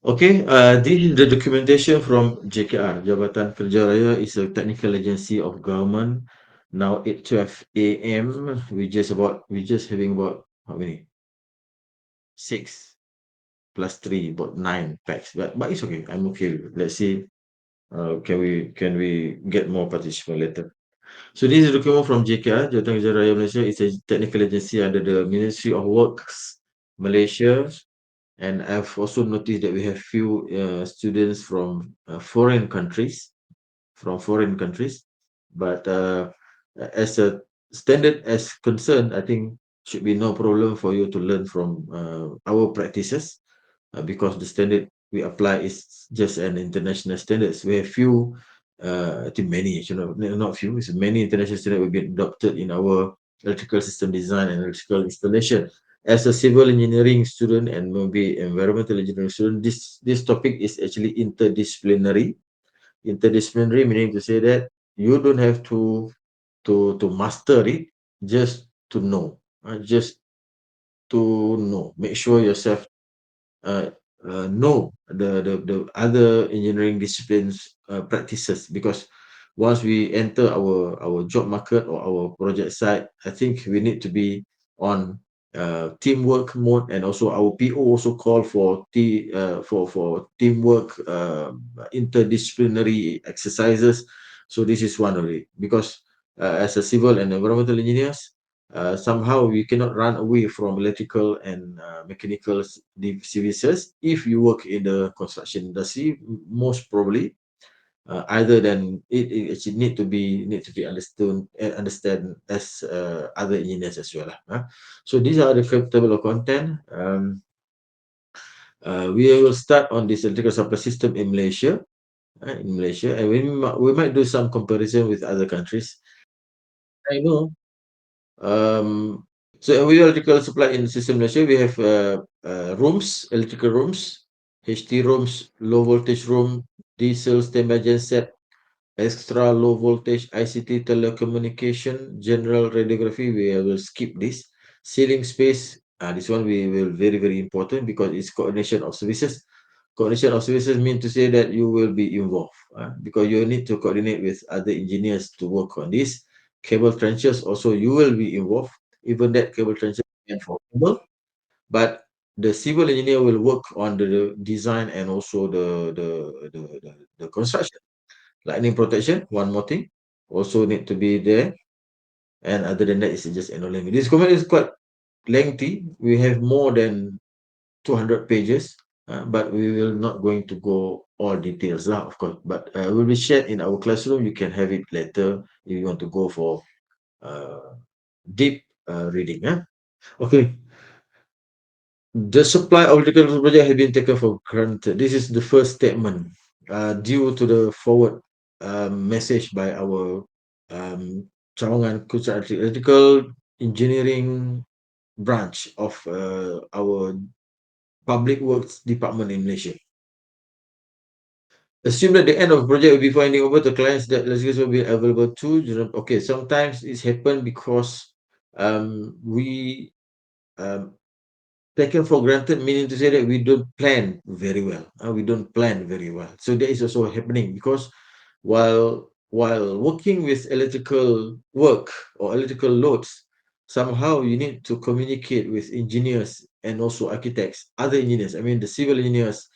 Okay, this is the documentation from JKR. Jabatan Kerja Raya is a technical agency of government. Now 8:12 a.m. We just having about how many? Six plus three, about nine packs. But it's okay. I'm okay with it. Let's see. Can we get more participants later? So this is a document from JKR, Jabatan Kerja Raya Malaysia. It's a technical agency under the Ministry of Works Malaysia. And I've also noticed that we have few students from foreign countries. But as a standard as concerned, I think should be no problem for you to learn from our practices, because the standard we apply is just an international standards. We have few, I think many, not few, it's many international standards will be adopted in our electrical system design and electrical installation. As a civil engineering student and maybe environmental engineering student, this topic is actually interdisciplinary. Interdisciplinary meaning to say that you don't have to master it, just to know, just to know. Make sure yourself uh, know the other engineering disciplines practices, because once we enter our job market or our project site, I think we need to be on teamwork mode. And also our PO also call for teamwork, interdisciplinary exercises. So this is one of it, because as a civil and environmental engineers, somehow we cannot run away from electrical and mechanical services. If you work in the construction industry, most probably, either than it actually need to be understand as other engineers as well, So these are the table of content. We will start on this electrical supply system in Malaysia, and we might do some comparison with other countries. I know. Um, so we electrical supply in system Malaysia, we have rooms, electrical rooms, HT rooms, low voltage room, diesel standby genset, extra low voltage ICT telecommunication, general radiography. We will skip this. Ceiling space, this one we will very very important, because it's coordination of services. Coordination of services mean to say that you will be involved, because you need to coordinate with other engineers to work on this. Cable trenches also you will be involved, even that cable trenches meant for cable, but the civil engineer will work on the design and also the construction. Lightning protection, one more thing, also need to be there. And other than that, it's just enrolling. This comment is quite lengthy. We have more than 200 pages, but we will not going to go all details, of course. But will be shared in our classroom. You can have it later if you want to go for uh, deep reading. Okay, the supply of electrical project has been taken for granted. This is the first statement, due to the forward message by our Cawangan Kuchar Electrical Engineering branch of our Public Works Department in Malaysia. Assume that the end of the project will be handing over to clients that electricity will be available to. Okay, sometimes it's happened because we um, taken for granted, meaning to say that we don't plan very well. We don't plan very well. So that is also happening, because while working with electrical work or electrical loads, somehow you need to communicate with engineers and also architects, other engineers. I mean, the civil engineers,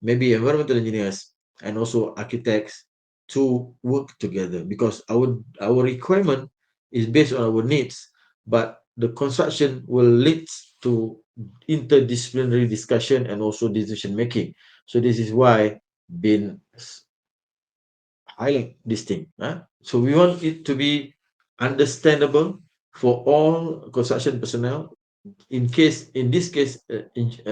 maybe environmental engineers, and also architects, to work together, because our requirement is based on our needs, but the construction will lead to interdisciplinary discussion and also decision making. So this is why been highlight this thing. So we want it to be understandable for all construction personnel. In this case,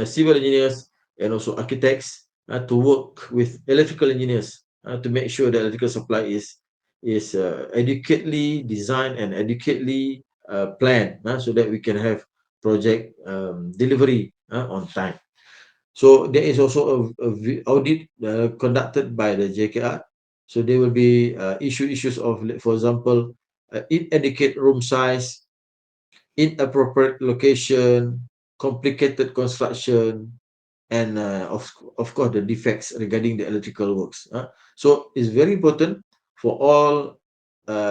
civil engineers and also architects, to work with electrical engineers, to make sure that electrical supply is adequately designed and adequately planned, so that we can have project delivery on time. So there is also a audit conducted by the JKR. So there will be issues of, for example, inadequate room size, inappropriate location, complicated construction, and of course the defects regarding the electrical works. So it's very important for all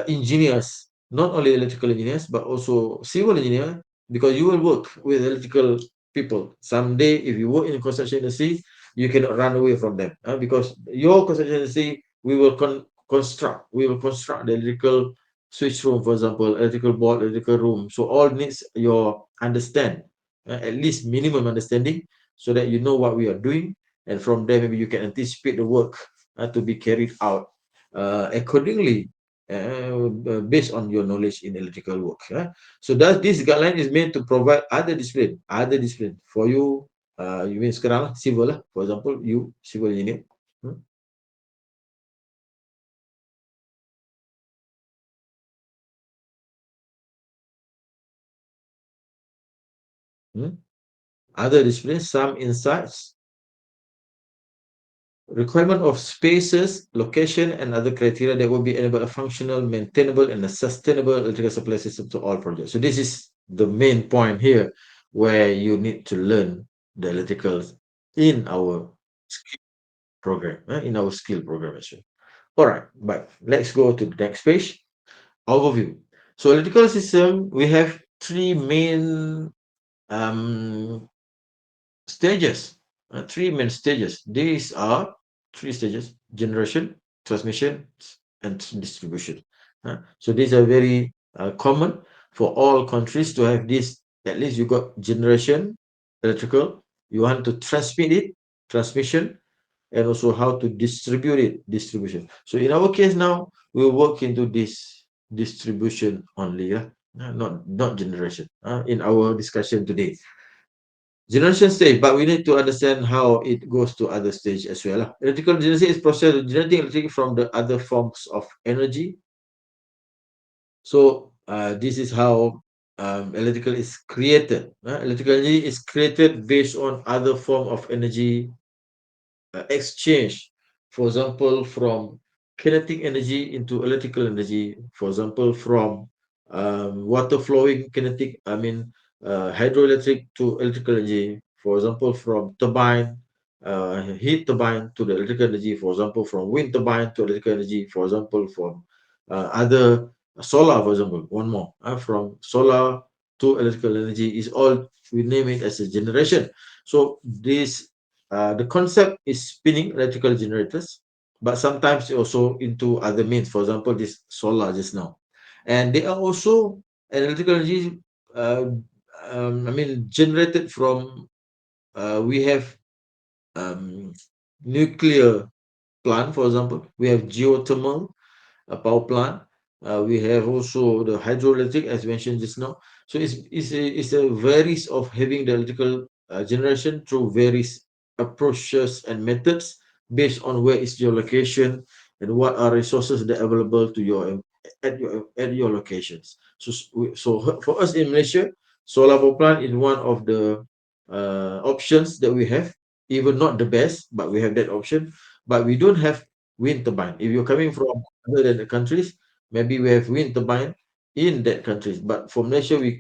engineers, not only electrical engineers but also civil engineer, because you will work with electrical people. Someday, if you work in the construction industry, you cannot run away from them, because your construction industry, we will construct the electrical switch room, for example, electrical board, electrical room. So all needs your understand, at least minimum understanding, so that you know what we are doing, and from there maybe you can anticipate the work to be carried out accordingly, based on your knowledge in electrical work. So that this guideline is meant to provide other discipline for you. You mean sekarang civil lah, for example, you civil engineer. Hmm? Hmm? Other disciplines, some insights, requirement of spaces, location, and other criteria that will be enable a functional, maintainable, and a sustainable electrical supply system to all projects. So this is the main point here, where you need to learn the electricals in our skill program, in our skill program as well. All right, but let's go to the next page. Overview. So electrical system, we have three main um, stages. Three main stages. These are three stages: generation, transmission, and distribution. So these are very common for all countries to have this. At least you got generation, electrical. You want to transmit it, transmission, and also how to distribute it, distribution. So in our case now, we'll work into this distribution only, not generation, in our discussion today. Generation stage, but we need to understand how it goes to other stage as well. Electrical generation is process of generating electricity from the other forms of energy. So this is how electrical is created. Electrical energy is created based on other form of energy exchange. For example, from kinetic energy into electrical energy. For example, from water flowing kinetic, hydroelectric to electrical energy. For example, from turbine, heat turbine to the electrical energy. For example, from wind turbine to electrical energy. For example, from other solar, for example, one more, from solar to electrical energy is all, we name it as a generation. So this the concept is spinning electrical generators, but sometimes also into other means. For example, this solar just now, and they are also an electrical energy. Uh, generated from. We have um, nuclear plant, for example. We have geothermal power plant. We have also the hydroelectric, as mentioned just now. So it's a varies of having the electrical generation through various approaches and methods based on where is your location and what are resources that are available to your at your locations. So for us in Malaysia, solar power plant is one of the options that we have. Even not the best, but we have that option. But we don't have wind turbine. If you're coming from other than the countries, maybe we have wind turbine in that countries. But for Malaysia, we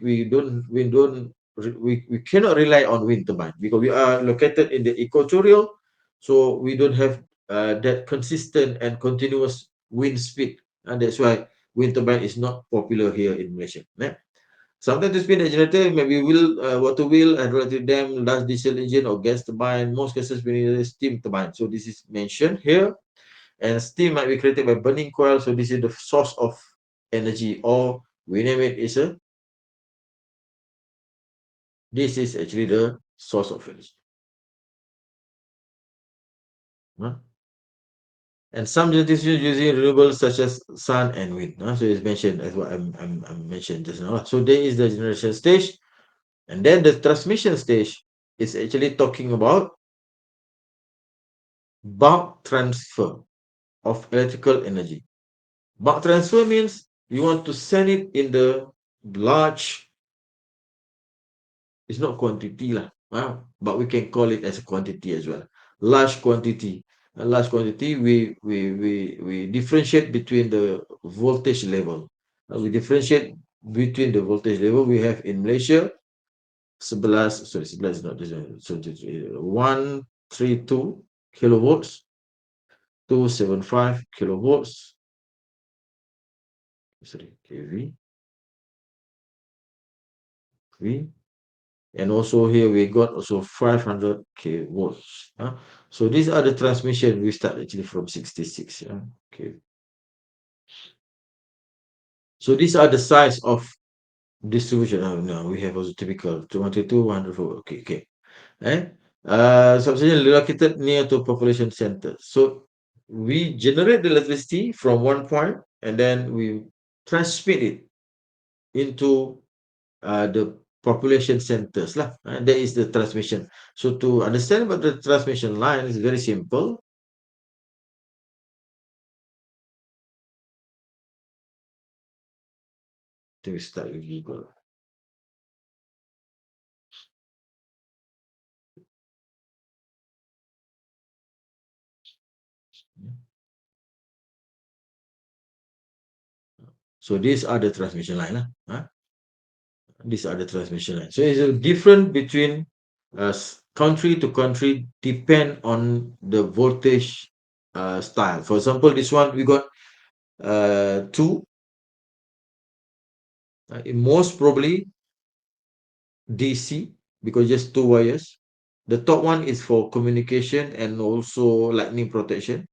cannot rely on wind turbine because we are located in the equatorial, so we don't have that consistent and continuous wind speed, and that's why wind turbine is not popular here in Malaysia. Sometimes to spin the generator, maybe water wheel, hydroelectric dam, large diesel engine, or gas turbine. Most cases, we need steam turbine. So this is mentioned here. And steam might be created by burning coil. So this is the source of energy, or we name it is this is actually the source of energy. And some generators using renewables such as sun and wind. So it's mentioned as what I'm mentioned just now. So there is the generation stage, and then the transmission stage is actually talking about bulk transfer of electrical energy. Bulk transfer means you want to send it in the large. It's not quantity lah, but we can call it as a quantity as well. Large quantity. A large quantity, we differentiate between the voltage level. We differentiate between the voltage level we have in Malaysia. sorry, 11 is not this one. So 132 kilovolts, 275 kilovolts, sorry, kV, V, and also here we got also 500 kvolts. So these are the transmission. We start actually from 66. Okay. So these are the size of distribution. Now we have also typical 222, 104. Okay, okay. Eh? Substation located near to population center. So we generate the electricity from one point and then we transmit it into the population centers lah. That is the transmission. So to understand about the transmission line is very simple. To start with Google. So these are the transmission line lah. These are the transmission lines. So it's a difference between country to country depend on the voltage style. For example, this one we got two. Most probably DC because just two wires. The top one is for communication and also lightning protection.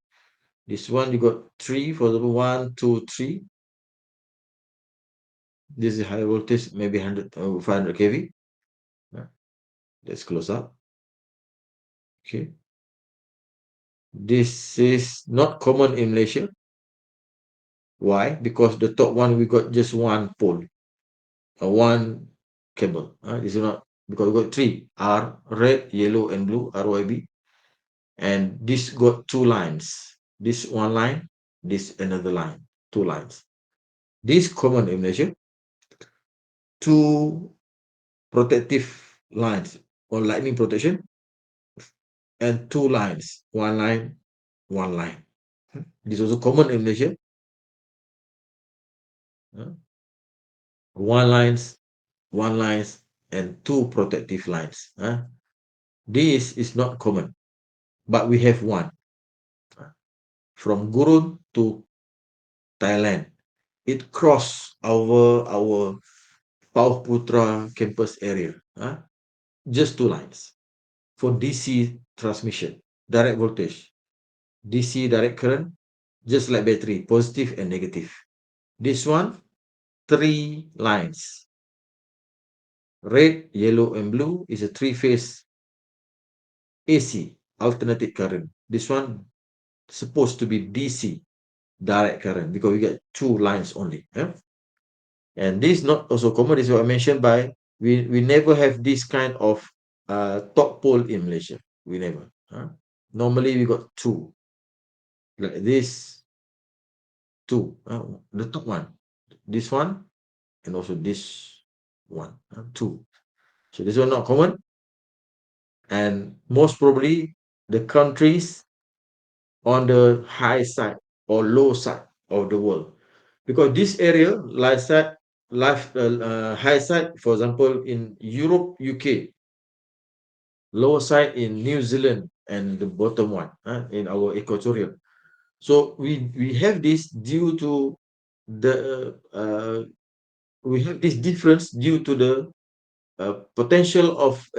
This one you got three, for example, 1, 2, 3. This is high voltage, maybe 100, 500 kV. Let's close up. Okay. This is not common in Malaysia. Why? Because the top one we got just one pole, one cable. This is not because we got three R, red, yellow, and blue, RYB, and this got two lines. This one line, this another line, two lines. This common in Malaysia. Two protective lines or lightning protection, and two lines, one line, one line. This is also common in Malaysia. One lines, and two protective lines. This is not common, but we have one. From Gurun to Thailand, it crossed over our Pauputra campus area. Just two lines for DC transmission, direct voltage, DC direct current, just like battery, positive and negative. This one, three lines. Red, yellow, and blue is a three-phase AC, alternating current. This one supposed to be DC, direct current, because we get two lines only. And this not also common. This is what I mentioned by we never have this kind of top pole in Malaysia. We never. Normally we got two, like this, two. The top one, this one, and also this one, two. So this one not common, and most probably the countries on the high side or low side of the world, because this area high side, for example, in Europe, UK, lower side in New Zealand, and the bottom one in our equatorial. So we have this due to the we have this difference due to the potential of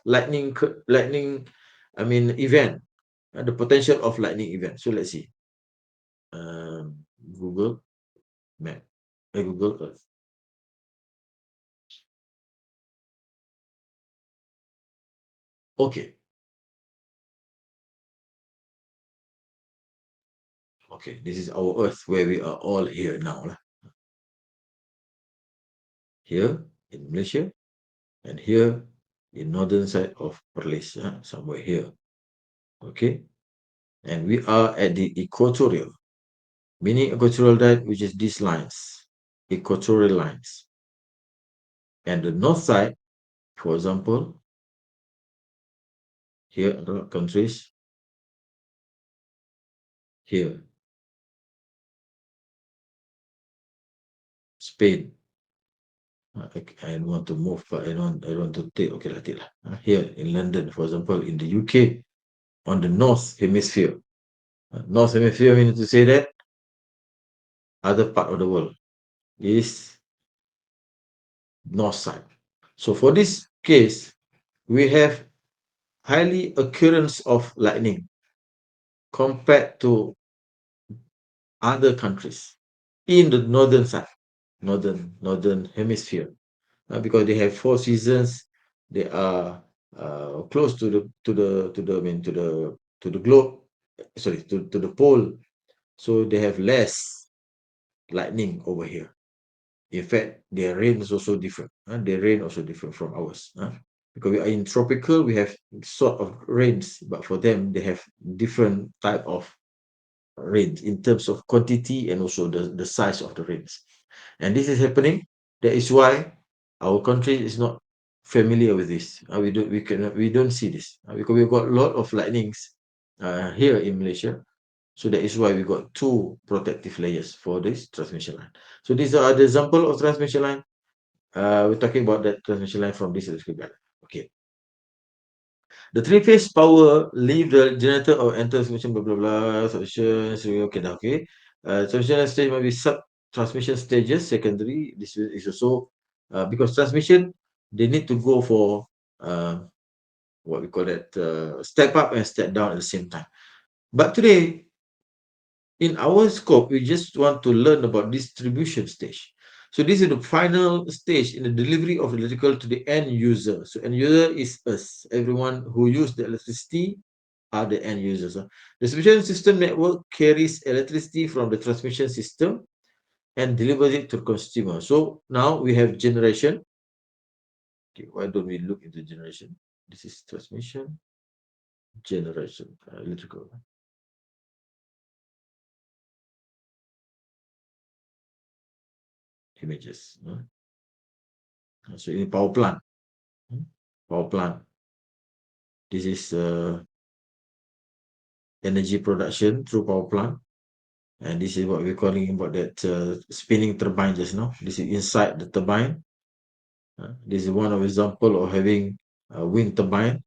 lightning, I mean event, the potential of lightning event. So let's see. Google Map, Google Earth. Okay. Okay, this is our Earth where we are all here now. Here in Malaysia, and here in northern side of Perlis, somewhere here. Okay, and we are at the equatorial, meaning equatorial that which is these lines, equatorial lines. And the north side, for example, here are countries, here, Spain, I want to move, but I want to take, okay, lah, take lah. Here in London, for example, in the UK, on the North Hemisphere. North Hemisphere means to say that other part of the world is north side. So for this case, we have highly occurrence of lightning compared to other countries in the northern side, northern hemisphere, because they have 4 seasons. They are close to the I mean to the globe, sorry, to the pole, so they have less lightning over here. In fact, their rain is also different. Their rain also different from ours. Because we are in tropical, we have sort of rains, but for them, they have different type of rains in terms of quantity and also the size of the rains. And this is happening. That is why our country is not familiar with this. We don't see this because we've got a lot of lightnings here in Malaysia. So that is why we got 2 protective layers for this transmission line. So these are the example of transmission line. We're talking about that transmission line from this electrical guide. Okay. The three-phase power leave the generator or enter transmission, blah, blah, blah, substation, okay, okay. Transmission stage might be sub-transmission stages, secondary. This is also, because transmission, they need to go for, what we call that, step up and step down at the same time. But today, in our scope, we just want to learn about distribution stage. So this is the final stage in the delivery of electrical to the end user. So end user is us. Everyone who use the electricity are the end users. The distribution system network carries electricity from the transmission system and delivers it to the consumer. So now we have generation. Okay, why don't we look into generation? This is transmission, generation, electrical. Images. So in power plant. Power plant. This is energy production through power plant. And this is what we're calling about that spinning turbine just now. This is inside the turbine. This is one of example of having a wind turbine.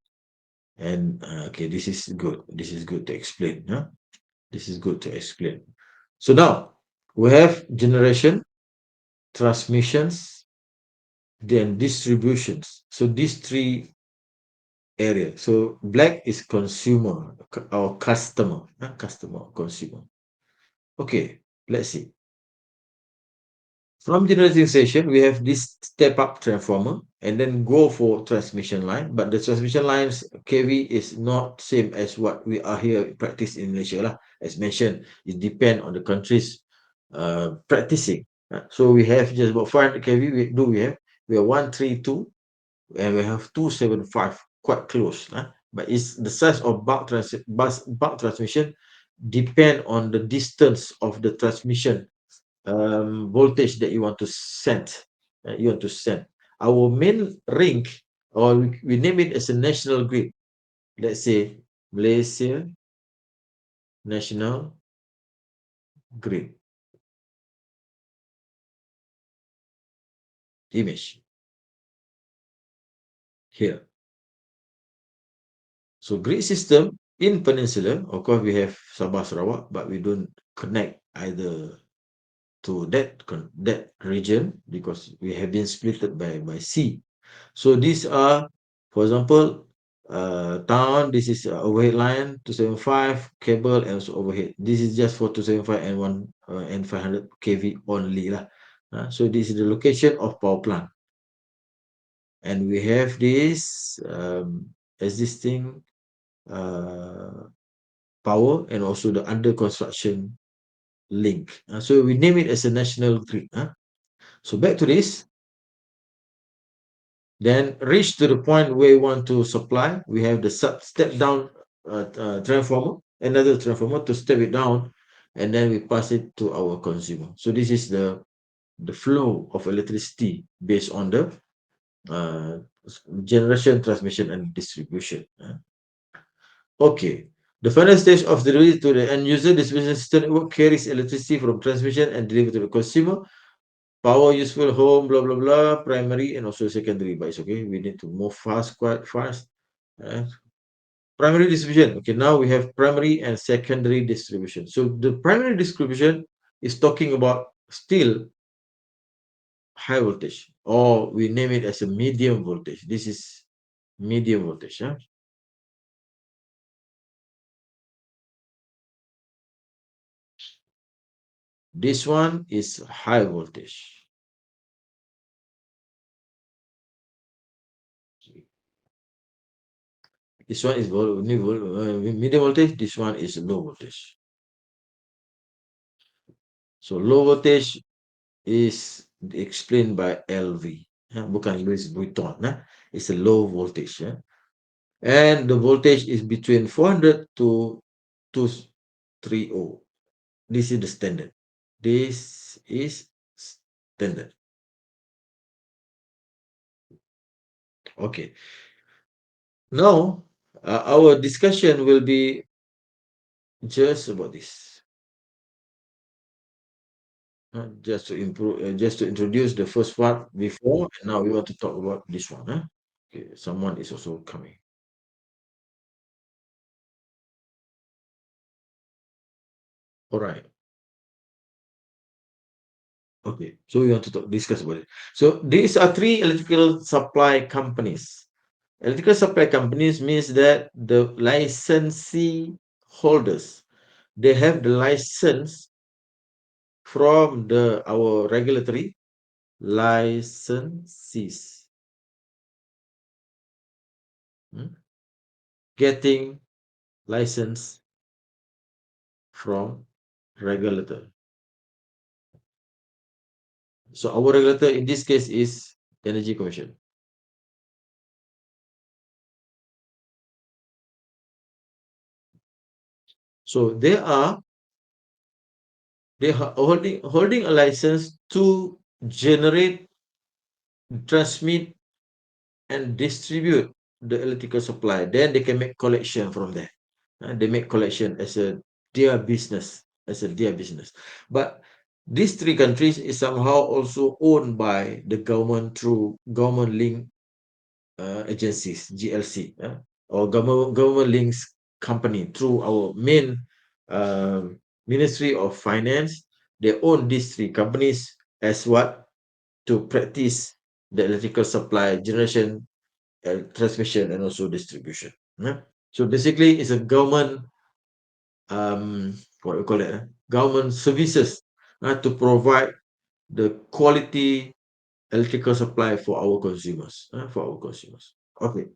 And okay, this is good. This is good to explain. This is good to explain. So now we have generation, transmissions, then distributions. So these 3 areas. So black is consumer or customer, consumer. Okay, let's see. From generating station, we have this step-up transformer and then go for transmission line. But the transmission lines KV is not same as what we are here practice in Malaysia lah. As mentioned, it depends on the countries practicing. So we have just about 500 kV. We have 132 and we have 275, quite close. But it's the size of bulk transmission depend on the distance of the transmission voltage that you want to send. Our main ring, or we name it as a national grid. Let's say Malaysia National Grid. Image here. So grid system in Peninsula, of course, we have Sabah Sarawak, but we don't connect either to that region because we have been split by sea. So these are, for example, town. This is overhead line 275 cable and also overhead. This is just for 275 and 500 kV only lah. So this is the location of power plant, and we have this existing power and also the under construction link. So we name it as a national grid. So back to this. Then reach to the point where we want to supply. We have the step down transformer, another transformer to step it down, and then we pass it to our consumer. So this is the flow of electricity based on the generation, transmission, and distribution. Okay. The final stage of delivery to the end user, distribution system network carries electricity from transmission and delivery to the consumer. power useful home, blah, blah, blah, primary and also secondary, but it's okay. We need to move fast, quite fast. Uh, Primary distribution. Okay, now we have primary and secondary distribution. So the primary distribution is talking about still high voltage, or we name it as a medium voltage. This is medium voltage. Huh? This one is high voltage. This one is medium voltage. This one is low voltage. So low voltage is explained by LV. Bukan Louis Vuitton. It's a low voltage. And the voltage is between 400 to 230. This is the standard. This is standard. Okay. Now, our discussion will be just about this. Just to improve, just to introduce the first part before, and now we want to talk about this one. Okay, someone is also coming. All right. Okay, so we want to discuss about it. So these are three electrical supply companies. Electrical supply companies means that the licensee holders, they have the license from our regulatory licensees. Getting license from regulator. So our regulator in this case is Energy Commission. So they are holding a license to generate, transmit, and distribute the electrical supply. Then they can make collection from there. They make collection as their business, But these three countries is somehow also owned by the government through government link agencies, GLC, or government links company through our main Ministry of Finance. They own these three companies as what to practice the electrical supply generation, transmission, and also distribution. So basically, it's a government what we call it, government services to provide the quality electrical supply for our consumers. Okay.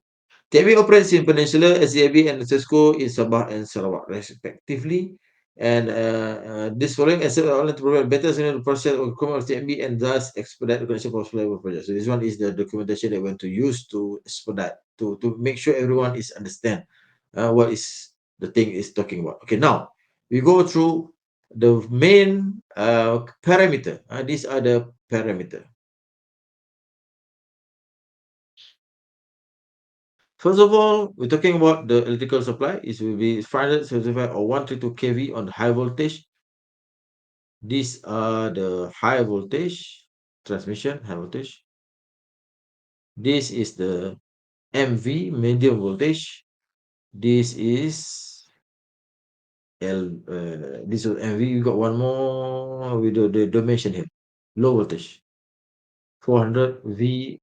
TAB operates in Peninsula, SEIB, and CESCO in Sabah and Sarawak, respectively. And this following asset are to provide better the process of requirement of TAB and thus expedite the connection for supply project. So this one is the documentation that we want to use to expedite, to make sure everyone is understand what is the thing is talking about. Okay, now we go through the main parameter. These are the parameter. First of all, we're talking about the electrical supply. It will be 575 or 132 kV on the high voltage. These are the high voltage transmission, high voltage. This is the MV, medium voltage. This is this is MV. We got one more with the dimension here. Low voltage, 400 V,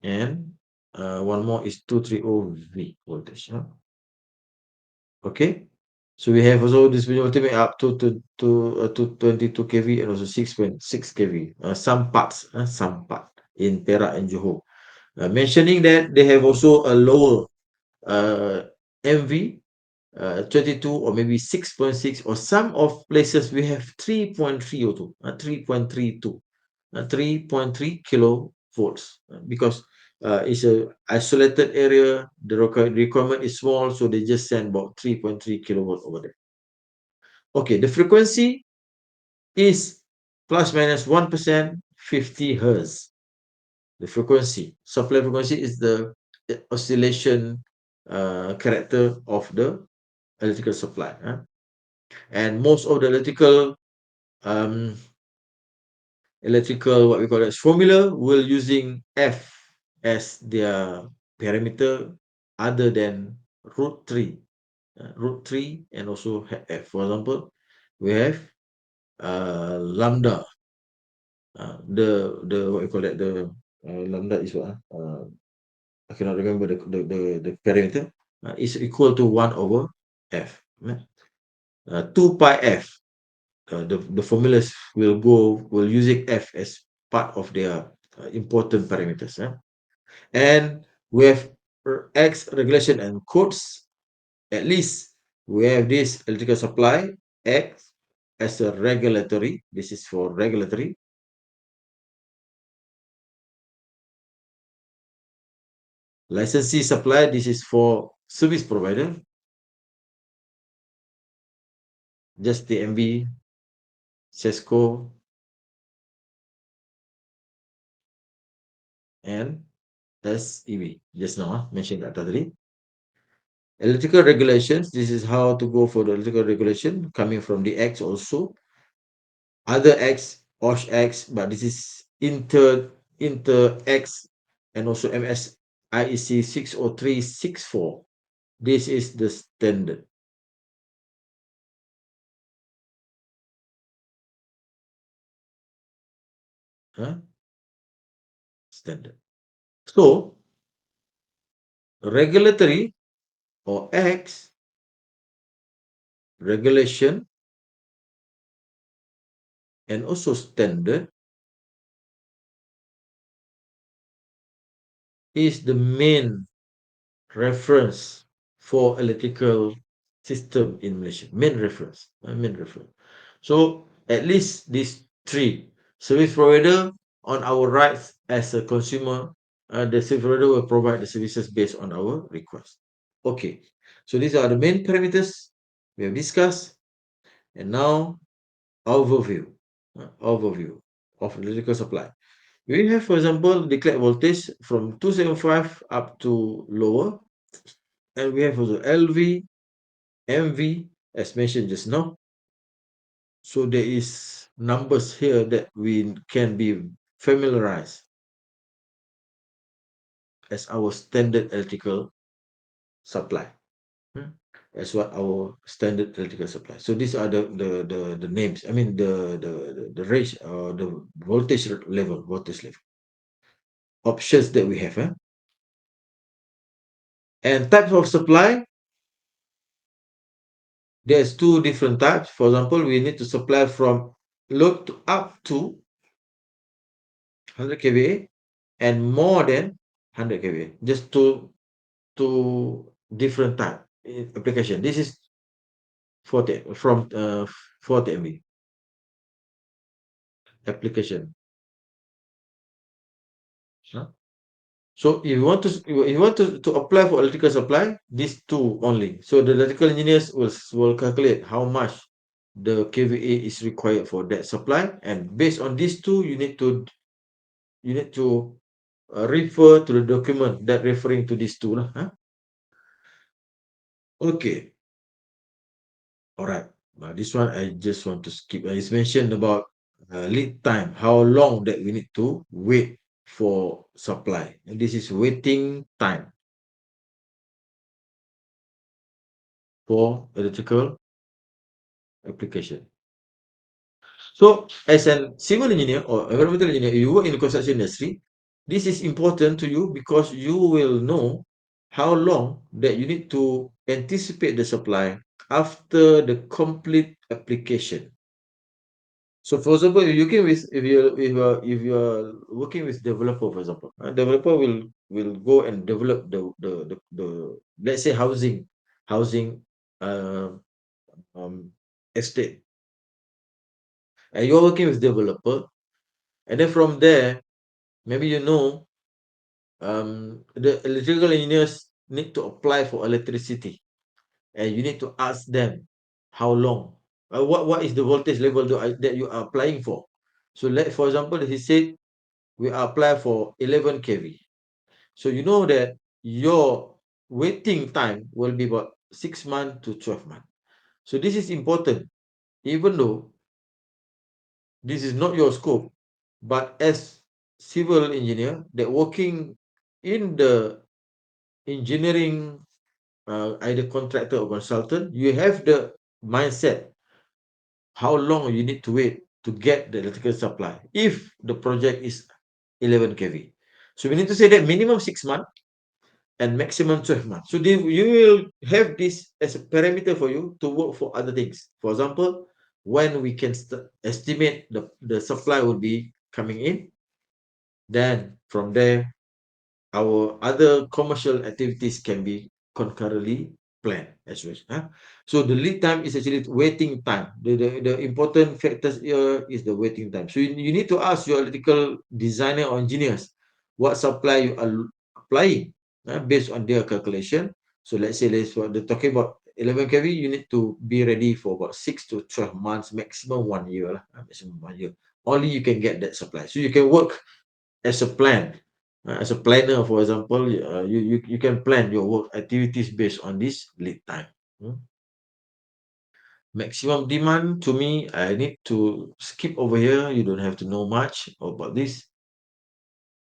and one more is 230 V voltage. Okay. So we have also this ultimate up to 22 kV and also 6.6 kV. Some parts in Perak and Johor. Mentioning that they have also a lower MV, 22 or maybe 6.6, or some of places we have 3.302, 3.32, 3.3 kilovolts, because it's a isolated area. The requirement is small, so they just send about 3.3 kilovolt over there. Okay, the frequency is plus minus 1%, 50 hertz. The frequency, supply frequency, is the oscillation character of the electrical supply. And most of the electrical electrical, what we call it, formula will using F as their parameter other than root 3. Root 3 and also F. For example, we have lambda. The what you call that, the lambda is what? I cannot remember the parameter. Is equal to 1 over F. 2 pi F. The formulas will using F as part of their important parameters. And we have X regulation and codes. At least we have this electrical supply X as a regulatory. This is for regulatory. Licensee supply. This is for service provider. Just TMB, Cisco, and SEB. Just now mentioned that tadi. Electrical regulations. This is how to go for the electrical regulation coming from the X also. Other X, OSH X, but this is inter X and also MS IEC 60364. This is the standard. Standard. So regulatory or X regulation and also standard is the main reference for electrical system in Malaysia. Main reference. Main reference. So at least these three service provider on our rights as a consumer, the service provider will provide the services based on our request. Okay, so these are the main parameters we have discussed, and now overview of electrical supply. We have, for example, declared voltage from 275 up to lower, and we have also LV, MV, as mentioned just now. So there is numbers here that we can be familiarized as our standard electrical supply. As what our standard electrical supply. So these are the names. I mean the range or the voltage level, options that we have. And types of supply, there's two different types. For example, we need to supply from load to up to 100 kVA and more than 100 kVA. Just two different type application. This is 40 from 40 MB application. So if you want to apply for electrical supply, these two only. So the electrical engineers will calculate how much the kVA is required for that supply, and based on these two, you need to refer to the document that referring to these two. Okay. All right. This one I just want to skip. It's mentioned about lead time, how long that we need to wait for supply. And this is waiting time for electrical application. So, as a civil engineer or environmental engineer, you work in the construction industry, this is important to you because you will know how long that you need to anticipate the supply after the complete application. So, for example, if you're working with developer, for example, developer will go and develop the let's say housing uh, um, estate, and you're working with developer, and then from there, maybe the electrical engineers need to apply for electricity, and you need to ask them how long, what is the voltage level that you are applying for. So for example, he said we apply for 11 kV. So you know that your waiting time will be about 6 months to 12 months. So this is important, even though this is not your scope. But as civil engineer, that working in the engineering, either contractor or consultant, you have the mindset how long you need to wait to get the electrical supply if the project is 11 kV. So we need to say that minimum 6 months and maximum 12 months. So you will have this as a parameter for you to work for other things. For example, when we can estimate the supply will be coming in, then from there our other commercial activities can be concurrently planned as well. So the lead time is actually waiting time. The important factors here is the waiting time. So you need to ask your electrical designer or engineers what supply you are applying based on their calculation. So let's say they're talking about 11 kV, you need to be ready for about 6 to 12 months, maximum 1 year. Maximum 1 year. Only you can get that supply. So you can work as a plan. As a planner, for example, you can plan your work activities based on this lead time. Maximum demand, to me, I need to skip over here. You don't have to know much about this.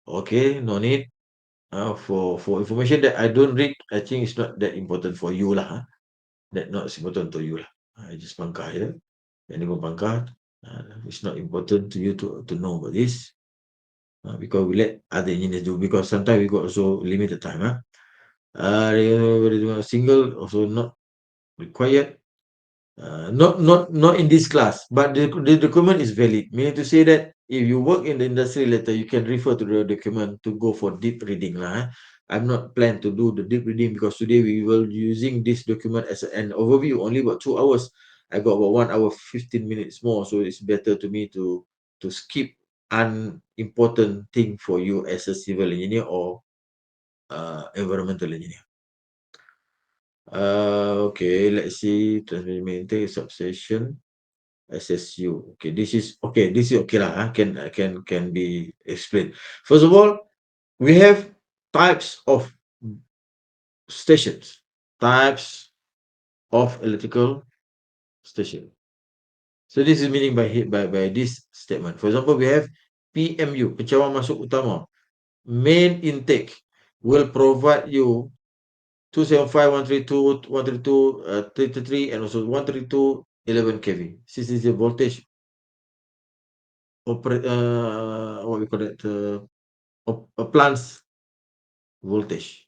Okay, no need. For information that I don't read, I think it's not that important for you lah. That not important to you lah. I just bangka here. And go bangka. It's not important to you to know about this. Because we let other engineers do, because sometimes we got also limited time. Single also not required. Not in this class, but the document is valid. Meaning to say that if you work in the industry later, you can refer to the document to go for deep reading lah. I'm not plan to do the deep reading because today we will using this document as an overview only about 2 hours. I got about 1 hour 15 minutes more, so it's better to me to skip unimportant thing for you as a civil engineer or environmental engineer. Okay, let's see. Transmission maintain substation, SSU. Okay, this is okay lah. Can be explained. First of all, we have types of stations, types of electrical station. So this is meaning by this statement. For example, we have PMU, pencawan masuk utama. Main intake will provide you 275, 132, 132, 333, and also 132, 11 kV. This is the voltage what we call it, a plant's voltage.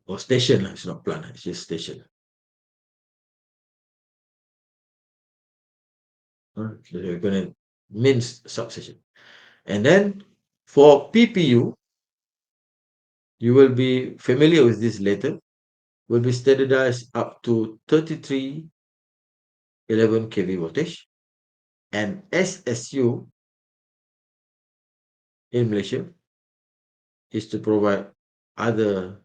Or station, it's not plant, it's just station. So we're gonna means substation. And then for PPU, you will be familiar with this later, will be standardized up to 33 11 kV voltage. And SSU in Malaysia is to provide other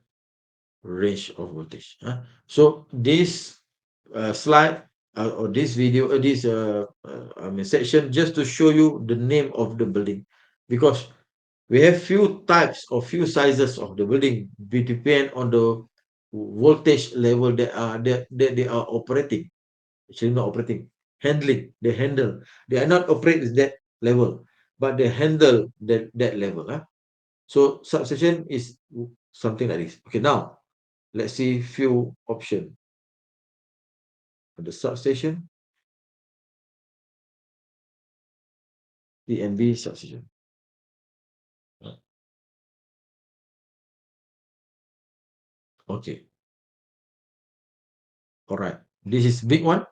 range of voltage. So this slide or this video, this section, just to show you the name of the building, because we have few types or few sizes of the building. It depend on the voltage level that they are operating. Actually, not operating, handling. They handle. They are not operate at that level, but they handle that level. So substation is something like this. Okay, now let's see few options. The substation, DNB substation. Okay, all right. This is big one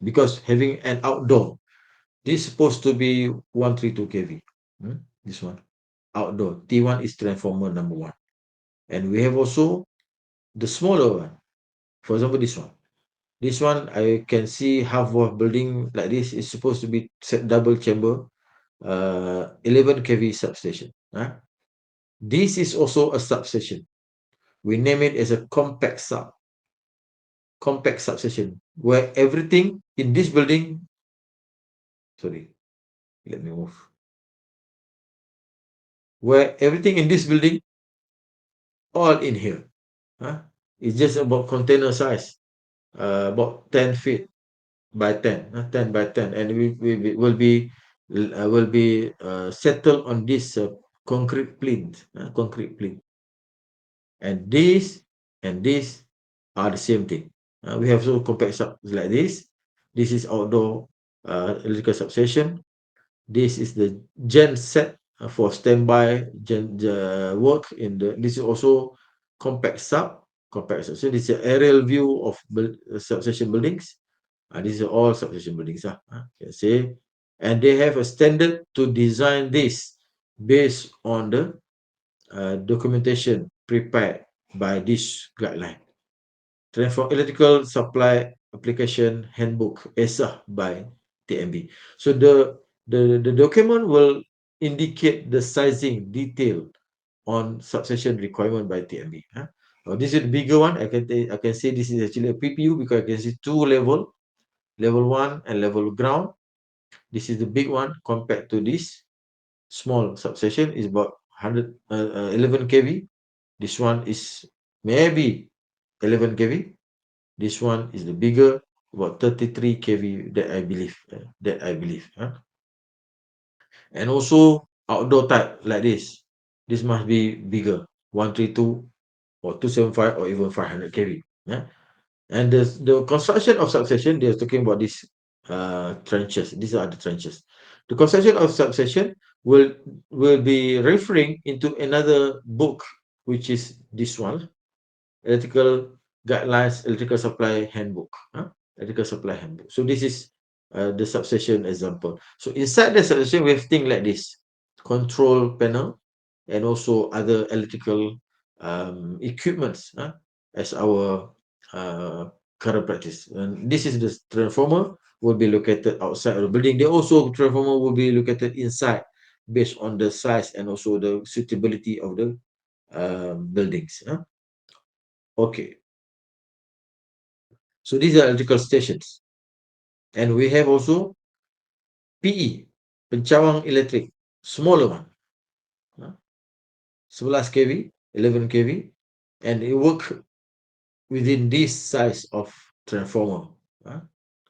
because having an outdoor. This is supposed to be 132 kV. This one outdoor. T1 is transformer number one, and we have also the smaller one. For example, this one. This one I can see half of building like this is supposed to be double chamber, 11 kV substation. This is also a substation. We name it as a compact substation, where everything in this building, sorry, let me move, where everything in this building, all in here. It's just about container size. about 10 feet by 10, 10 by 10, and we will be settled on this concrete plinth, and this are the same thing. We have so compact sub like this. This is outdoor electrical substation. This is the gen set for standby work in the. This is also compact sub. Compact sub. So this is an aerial view of substation buildings. These are all substation buildings. You can say, and they have a standard to design this based on the documentation prepared by this guideline. Transform Electrical Supply Application Handbook ESA by TMB. So the document will indicate the sizing detail on substation requirement by TMB. This is the bigger one. I can say this is actually a PPU because I can see two level 1 and level ground. This is the big one compared to this small substation is about 11 kV. This one is maybe 11 kV. This one is the bigger, about 33 kV that I believe. And also outdoor type like this. This must be bigger, 132 or 275 or even 500 kV. And the construction of substation, they're talking about these trenches. These are the trenches. The construction of substation will be referring into another book, which is this one, Electrical Guidelines, Electrical Supply Handbook. Electrical Supply Handbook. So this is the substation example. So inside the substation, we have things like this: control panel and also other electrical equipments as our current practice. And this is the transformer will be located outside of the building. They also transformer will be located inside based on the size and also the suitability of the buildings. Okay, so these are electrical stations, and we have also PE, pencawang electric, smaller one, 11 kV, 11 kV, and it work within this size of transformer.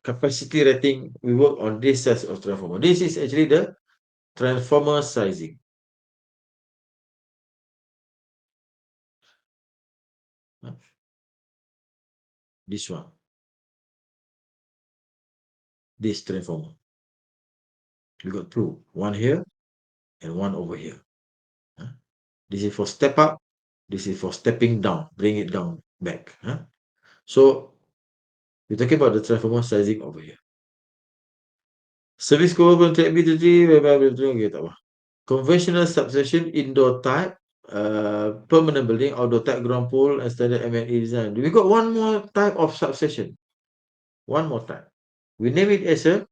Capacity rating, we work on this size of transformer. This is actually the transformer sizing. This one, this transformer. We got two, one here and one over here. This is for step up. This is for stepping down, bring it down back. So we're talking about the transformer sizing over here. Service core contract B3, conventional substation, indoor type, permanent building, outdoor type, ground pole, and standard M&E design. We got one more type of substation. One more type. We name it as a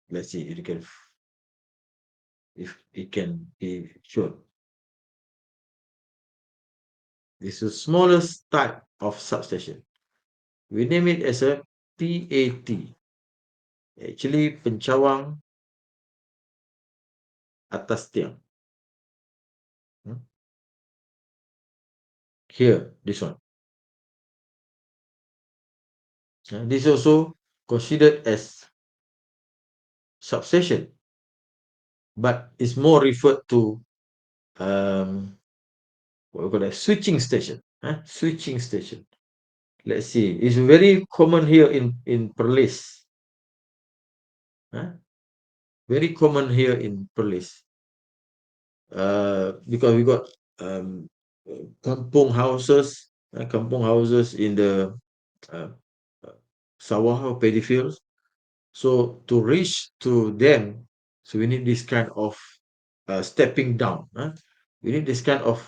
let's see if it can be shown. This is the smallest type of substation. We name it as a PAT. Actually, pencawang atas tiang. Here, this one. This is also considered as substation, but it's more referred to what we call a switching station. Switching station. Let's see. It's very common here in Perlis. Very common here in Perlis. Because we got kampung houses in the sawah or paddy fields. So to reach to them, so we need this kind of stepping down. We need this kind of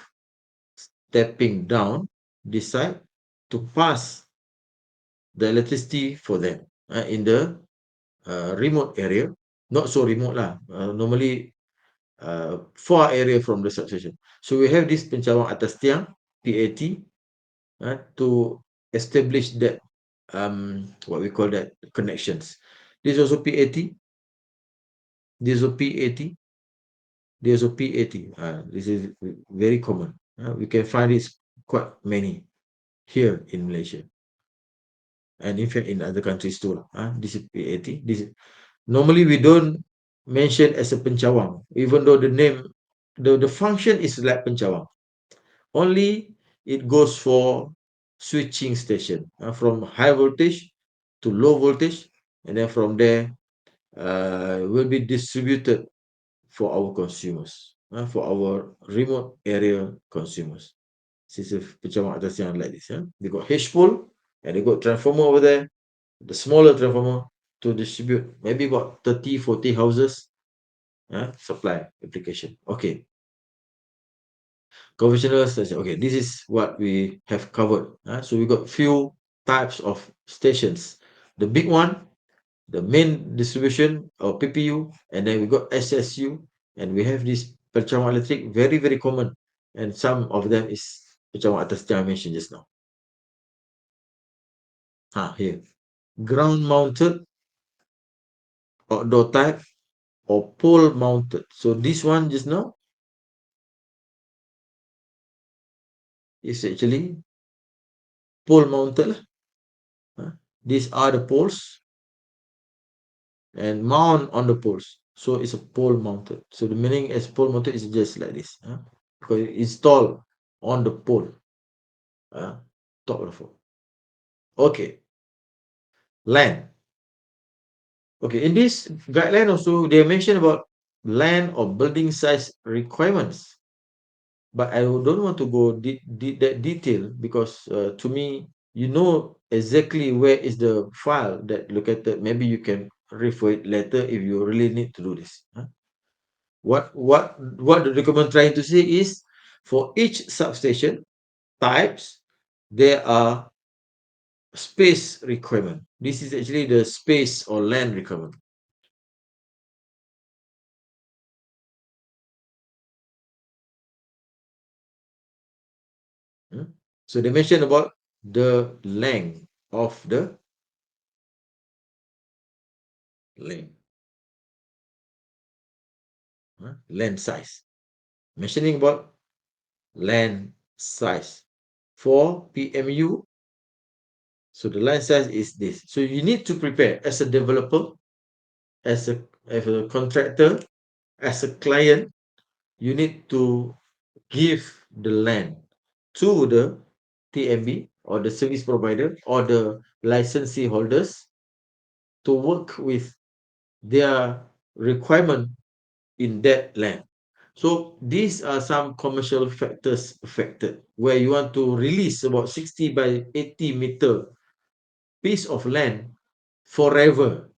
stepping down this side to pass the electricity for them in the remote area. Not so remote lah. Normally far area from the substation. So we have this pencawang atas tiang, PAT, to establish that what we call that connections. This is also PAT. This is also PAT. There's a PAT. This is very common. We can find it quite many here in Malaysia, and in fact in other countries too. This is PAT. This is, normally we don't mention as a pencawang, even though the name, the function is like pencawang. Only it goes for switching station from high voltage to low voltage, and then from there will be distributed for our consumers, for our remote area consumers. This is macam atas yang like this. They got H pole and they got transformer over there, the smaller transformer to distribute maybe about 30, 40 houses supply application. Okay, conventional station. Okay, this is what we have covered. So we got few types of stations. The big one, the main distribution or PPU, and then we got SSU, and we have this pencawang electric, very very common, and some of them is pencawang atas yang I mentioned just now. Here, ground mounted, outdoor type, or pole mounted. So this one just now is actually pole mounted. These are the poles and mount on the poles. So it's a pole mounted. So the meaning as pole mounted is just like this. Because it's installed on the pole. Top of the pole. Okay. Land. Okay, in this guideline also they mention about land or building size requirements. But I don't want to go that detail because to me, you know exactly where is the file that located. Maybe you can refer it later if you really need to do this. What the document trying to say is for each substation types, there are space requirement. This is actually the space or land requirement. So they mention about the length of the length, land size. Mentioning about land size for PMU. So the land size is this. So you need to prepare as a developer, as a contractor, as a client. You need to give the land to the TMB or the service provider or the licensee holders to work with their requirement in that land. So these are some commercial factors affected where you want to release about 60 by 80 meter piece of land forever.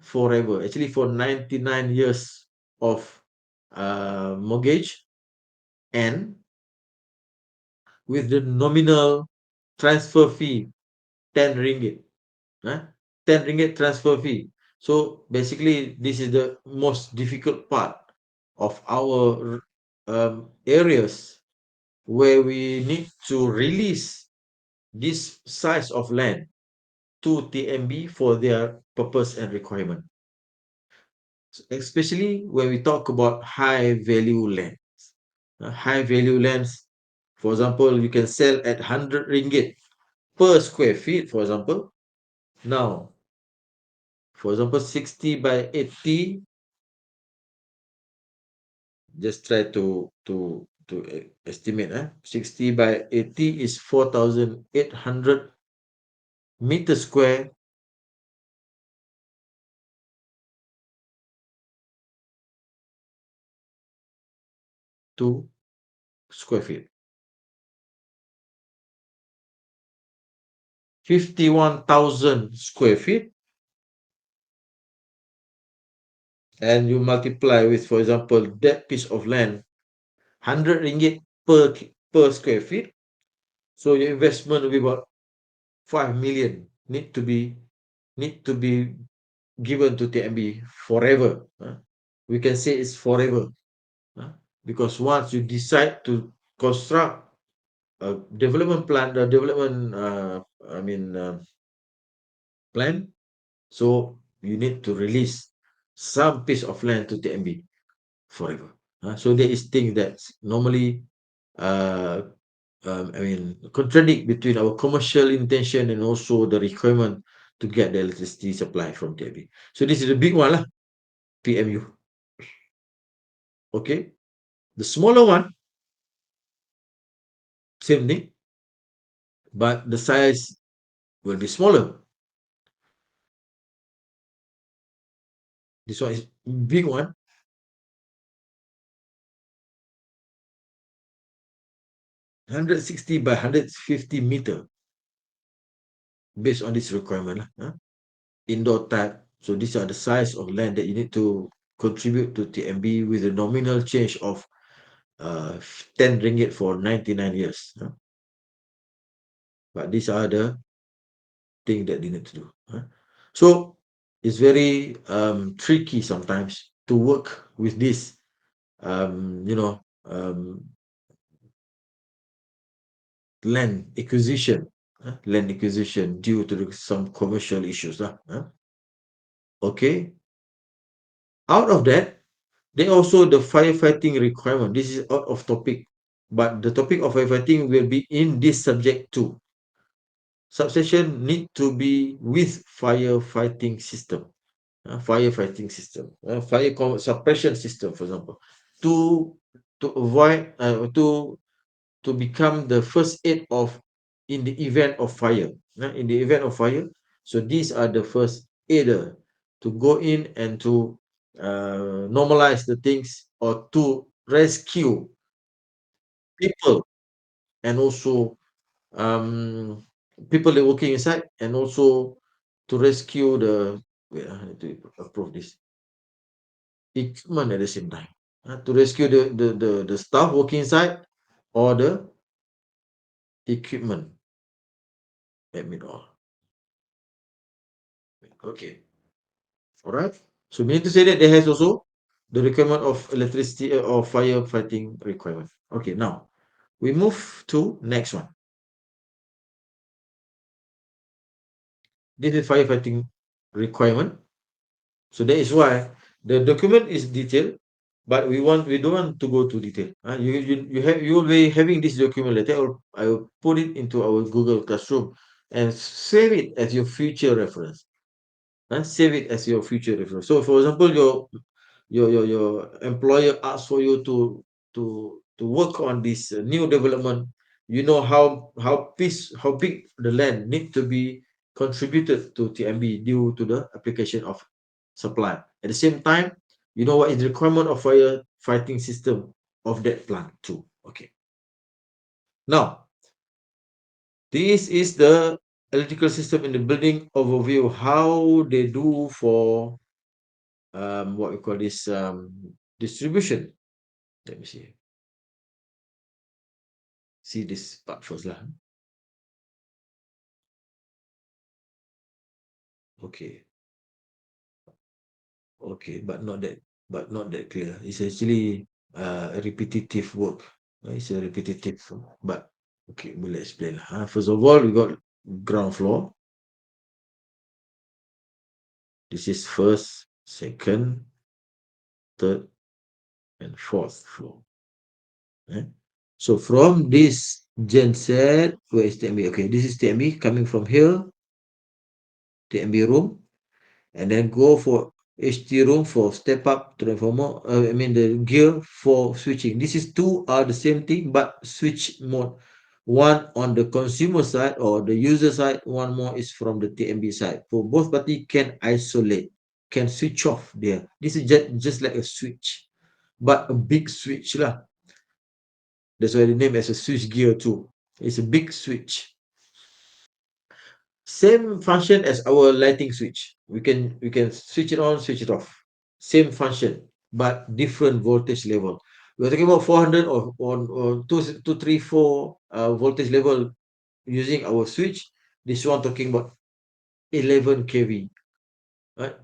Forever. Actually for 99 years of mortgage, and with the nominal transfer fee 10 ringgit. 10 ringgit transfer fee. So basically this is the most difficult part of our areas where we need to release this size of land to TMB for their purpose and requirement. Especially when we talk about high value lands. High value lands, for example, you can sell at 100 ringgit per square feet, for example. Now, for example, 60 by 80, just try to estimate. 60 by 80 is 4,800 meter square to square feet. 51,000 square feet, and you multiply with, for example, that piece of land, 100 ringgit per square feet. So your investment will be about 5 million need to be given to TMB forever. We can say it's forever, because once you decide to construct a development plan, the development plan, so you need to release some piece of land to TMB forever. So there is things that normally uh, contradict between our commercial intention and also the requirement to get the electricity supply from TAB. So this is the big one lah, PMU. Okay, the smaller one, same thing, but the size will be smaller. This one is big one, 160 by 150 meter, based on this requirement lah. Indoor type. So these are the size of land that you need to contribute to TMB with a nominal change of 10 ringgit for 99 years. But these are the things that they need to do. So it's very tricky sometimes to work with this, um, you know, um, land acquisition, due to some commercial issues. Okay. Out of that, then also the firefighting requirement. This is out of topic, but the topic of firefighting will be in this subject too. Substation need to be with firefighting system, fire suppression system, for example, to avoid to become the first aid of in the event of fire. In the event of fire, so these are the first aider to go in and to normalize the things or to rescue people and also um, people that are working inside and also to rescue the wait, I need to approve this equipment at the same time. To rescue the staff working inside or the equipment. Admit all. Okay. All right. So we need to say that there has also the requirement of electricity or firefighting requirement. Okay. Now we move to next one. This is firefighting requirement. So that is why the document is detailed, but we don't want to go to detail. You will be having this document later. I will put it into our Google Classroom and save it as your future reference. Save it as your future reference. So, for example, your employer asks for you to work on this new development. You know how big the land need to be contributed to TMB due to the application of supply. At the same time, you know what is the requirement of fire fighting system of that plant too. Okay. Now, this is the electrical system in the building overview. How they do for what we call this distribution. Let me see this part first lah. Okay, but not that clear. It's actually a repetitive work. It's a repetitive, but okay, we'll explain lah. First of all, we got ground floor. This is first, second, third, and fourth floor. So from this genset, where is TMB? Okay, this is TMB coming from here, TMB room, and then go for HT room for step up transformer. The gear for switching. This is two are the same thing, but switch mode. One on the consumer side or the user side, one more is from the TMB side. For both party can isolate, can switch off there. This is just like a switch, but a big switch lah. That's why the name as a switch gear too. It's a big switch. Same function as our lighting switch. We can switch it on, switch it off. Same function, but different voltage level. We're talking about 400 or 234 voltage level using our switch. This one talking about 11 kV, right?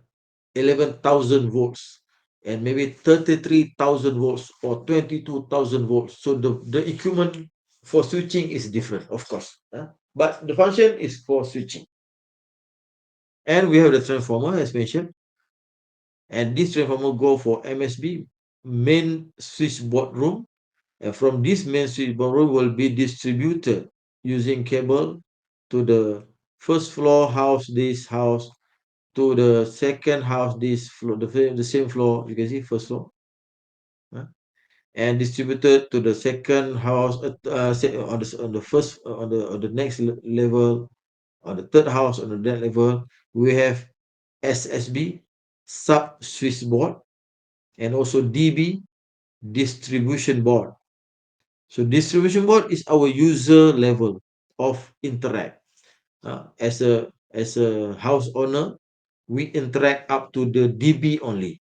11,000 volts and maybe 33,000 volts or 22,000 volts. So the equipment for switching is different, of course. But the function is for switching. And we have the transformer as mentioned. And this transformer go for MSB, main switchboard room, and from this main switchboard room will be distributed using cable to the first floor house, this house, to the second house, this floor, the same floor. You can see first floor, and distributed to the second house, on the first, on the next level, on the third house, on the next level. We have SSB, sub switchboard, and also DB, distribution board. So distribution board is our user level of interact. As a house owner, we interact up to the DB only.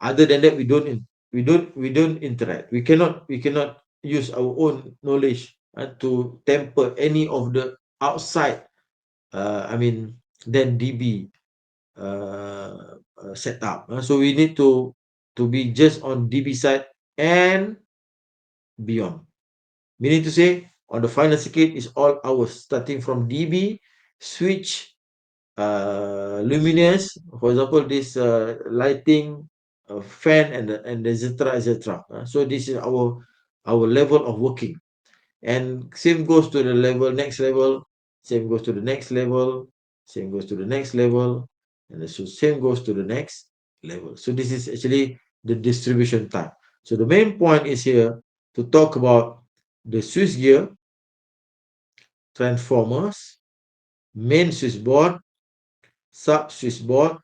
Other than that, we don't interact. We cannot use our own knowledge to temper any of the outside. I mean, then DB setup. So we need to be just on DB side and beyond. Meaning to say, on the final circuit is all ours, starting from DB, switch, luminous, for example, this lighting, fan, and etc. etc. So this is our level of working, and same goes to the next level, same goes to the next level, same goes to the next level, and so same goes to the next level. So this is actually the distribution type. So the main point is here to talk about the switch gear, transformers, main switchboard, sub switchboard,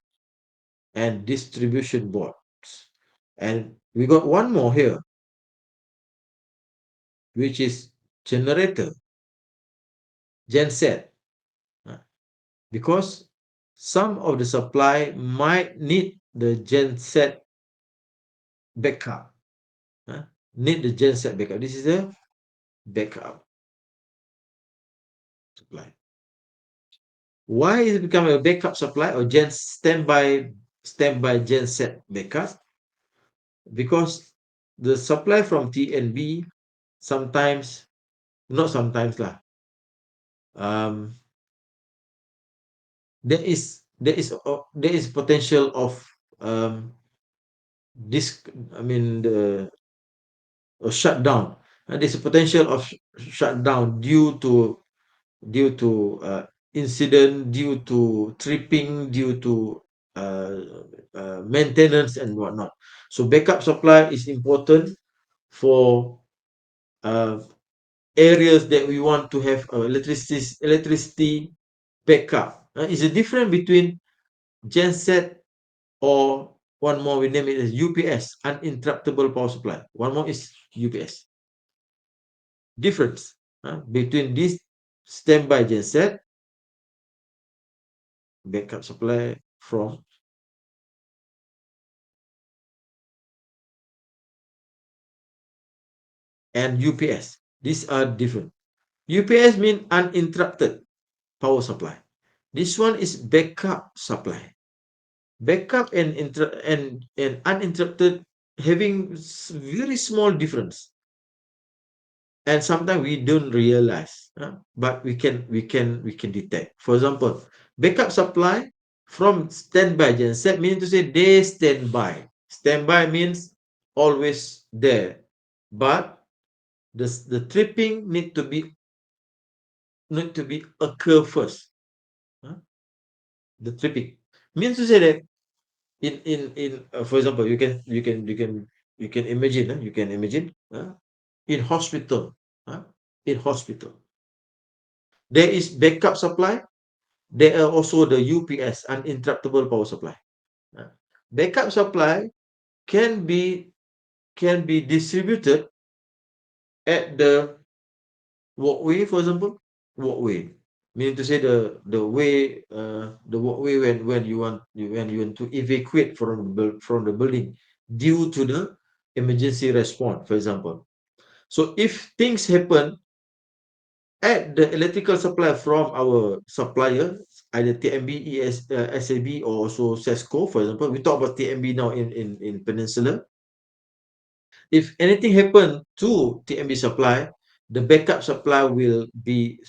and distribution boards. And we got one more here, which is generator, genset. Because some of the supply might need the genset backup. Need the genset backup. This is the backup supply. Why is it become a backup supply or standby genset backup? Because the supply from TNB sometimes, not sometimes lah, there is potential of this, I mean, the shutdown. There's a potential of shutdown due to incident, due to tripping, due to maintenance and whatnot. So backup supply is important for areas that we want to have electricity backup. It's a difference between genset, or one more we name it as UPS, uninterruptible power supply. One more is UPS. Difference between this standby genset, backup supply from, and UPS. These are different. UPS means uninterrupted power supply. This one is backup supply. Backup and uninterrupted having very small difference, and sometimes we don't realize, but we can detect. For example, backup supply from standby genset, meaning to say they standby. Standby means always there, but the tripping need to be occur first. The tripping means to say that for example, you can imagine, in hospital, in hospital there is backup supply. There are also the UPS, uninterruptible power supply. Backup supply can be distributed at the walkway, for example. Walkway, meaning to say the way, the walkway, when you want to evacuate from the building due to the emergency response, for example. So if things happen at the electrical supply from our supplier, either TMB, SAB, or also SESCO, for example. We talk about TMB now in Peninsula. If anything happen to TMB supply, the backup supply will be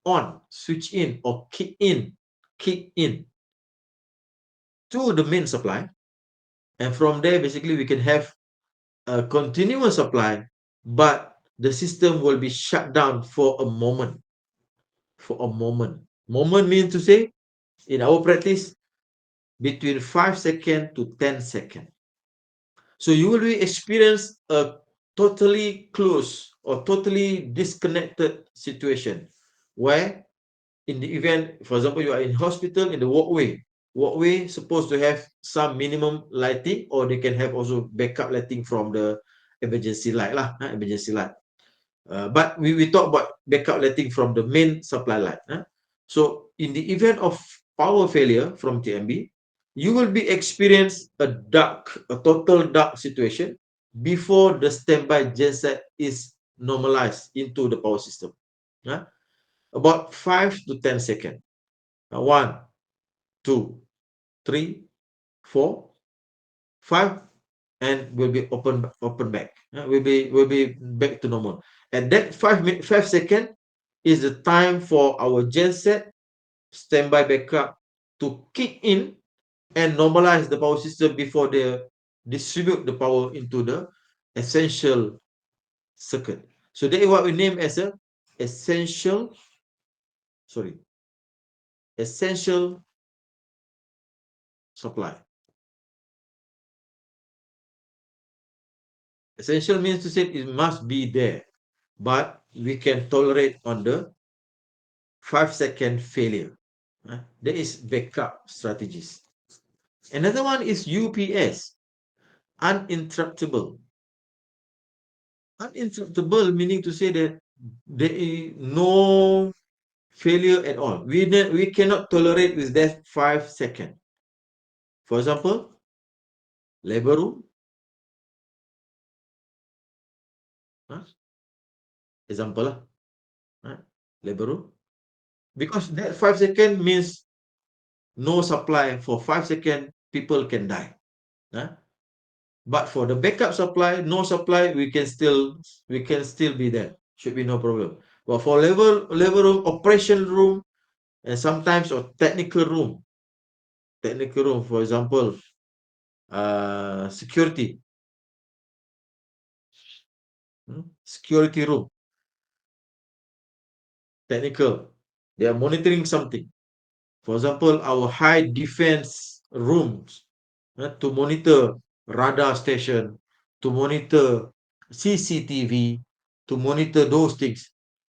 on, switch in, or kick in to the main supply. And from there, basically, we can have a continuous supply, but the system will be shut down for a moment. For a moment. Moment means to say, in our practice, between 5 seconds to 10 seconds. So you will experience a totally closed or totally disconnected situation where in the event, for example, you are in hospital in the walkway supposed to have some minimum lighting, or they can have also backup lighting from the emergency light lah, emergency light. But we talk about backup lighting from the main supply light. So in the event of power failure from TMB, you will be experience a total dark situation before the standby genset is normalized into the power system. About 5 to 10 seconds. 1, 2, 3, 4, 5, and will be open back. Will be back to normal. And that 5 second is the time for our genset standby backup to kick in and normalize the power system before they distribute the power into the essential circuit. So that is what we name as a essential, sorry, essential supply. Essential means to say it must be there, but we can tolerate on the 5-second failure. That is backup strategies. Another one is UPS, uninterruptible. Uninterruptible meaning to say that there is no failure at all. We cannot tolerate with that 5 second. For example, labor room. Example lah. Labor room. Because that 5 second means no supply for 5 seconds, people can die. But for the backup supply, no supply, we can still be there. Should be no problem. But for level room, operation room, and sometimes or technical room, for example, security, security room, technical, they are monitoring something. For example, our high defense rooms, to monitor radar station, to monitor CCTV, to monitor those things.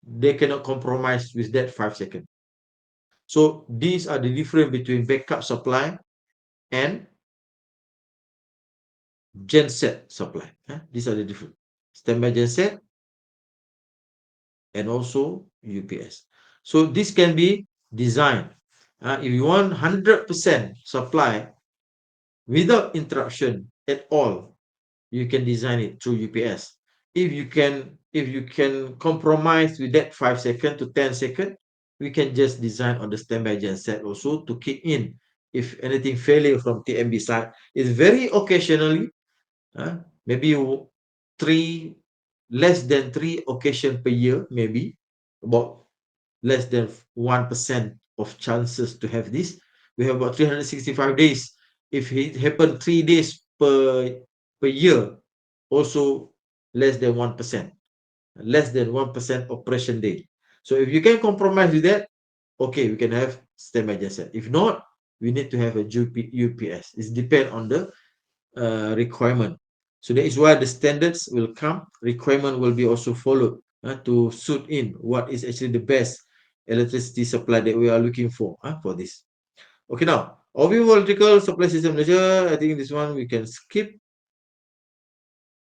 They cannot compromise with that 5 second. So these are the difference between backup supply and genset supply. These are the different. Standby genset and also UPS. So this can be designed. If you want 100% supply without interruption at all, you can design it through UPS. If you can compromise with that 5 second to 10 second, we can just design on the standby genset also to kick in if anything failure from TMB side. It's very occasionally, maybe less than 3 occasion per year, maybe about less than 1% of chances to have this. We have about 365 days. If it happen 3 days per year, also less than 1%. Less than 1% operation day. So if you can compromise with that, okay, we can have standby genset. If not, we need to have a UPS. It depends on the requirement. So that is why the standards will come. Requirement will be also followed to suit in what is actually the best electricity supply that we are looking for this. Okay, now overview electrical supply system Malaysia. I think this one we can skip.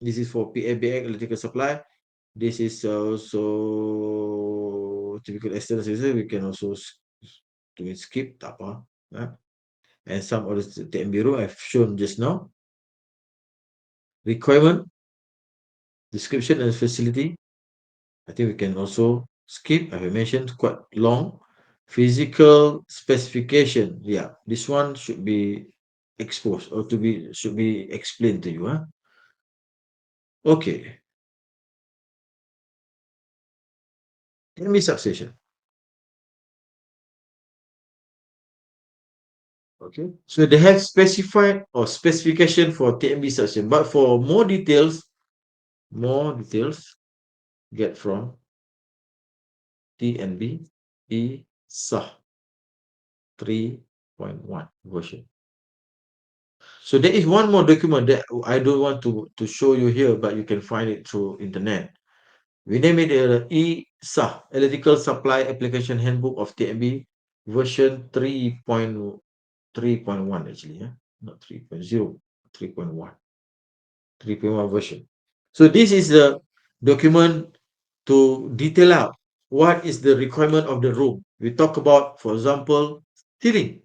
This is for PABX electrical supply. This is also typical external services. We can also skip, tak apa. And some of the TMB room I've shown just now. Requirement, description and facility. I think we can also skip. I have mentioned quite long. Physical specification. Yeah, this one should be exposed or should be explained to you. Okay. Let me substation. Okay, so they have specified or specification for TMB section, but for more details, get from TNB ESA 3.1 version. So there is one more document that I don't want to show you here, but you can find it through internet. We name it ESA, Electrical Supply Application Handbook of TMB version 3.1 actually, yeah? Not 3.0, 3.1. 3.1 version. So this is the document to detail out what is the requirement of the room. We talk about, for example, ceiling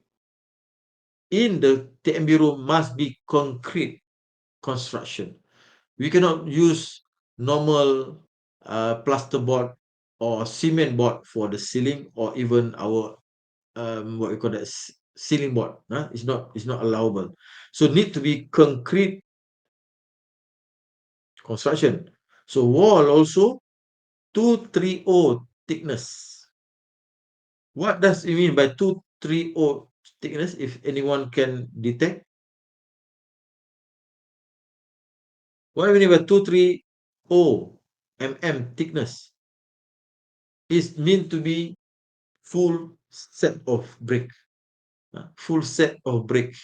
in the TMB room must be concrete construction. We cannot use normal plasterboard or cement board for the ceiling, or even our what we call that ceiling board. It's not allowable. So need to be concrete construction. So wall also 230 thickness. What does it mean by 230 thickness? If anyone can detect, what do you mean by 230 thickness? Is meant to be full set of brick. Full set of brick.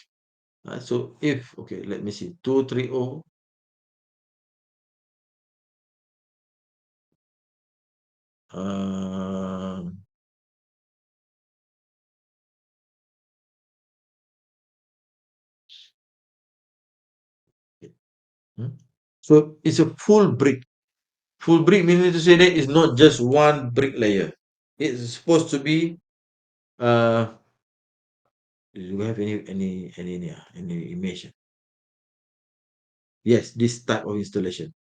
So if, okay, let me see, 230. Um, hmm? So it's a full brick. Full brick meaning to say that it's not just one brick layer. It's supposed to be. Do you have any image? Yes, this type of installation.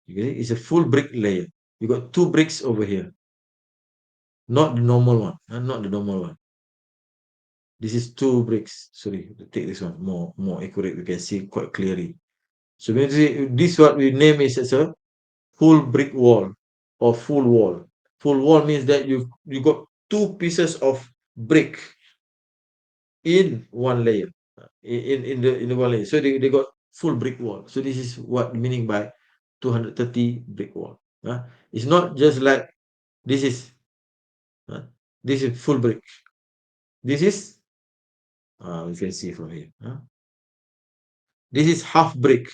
You get it? It's a full brick layer. You got two bricks over here, not the normal one. Not the normal one. This is two bricks. Sorry, take this one more accurate. We can see quite clearly. So basically, this what we name is as a full brick wall or full wall. Full wall means that you got two pieces of brick in one layer, in the one layer. So they got full brick wall. So this is what meaning by 230 brick wall. It's not just like this is this is full brick. This is you can see from here. This is half brick,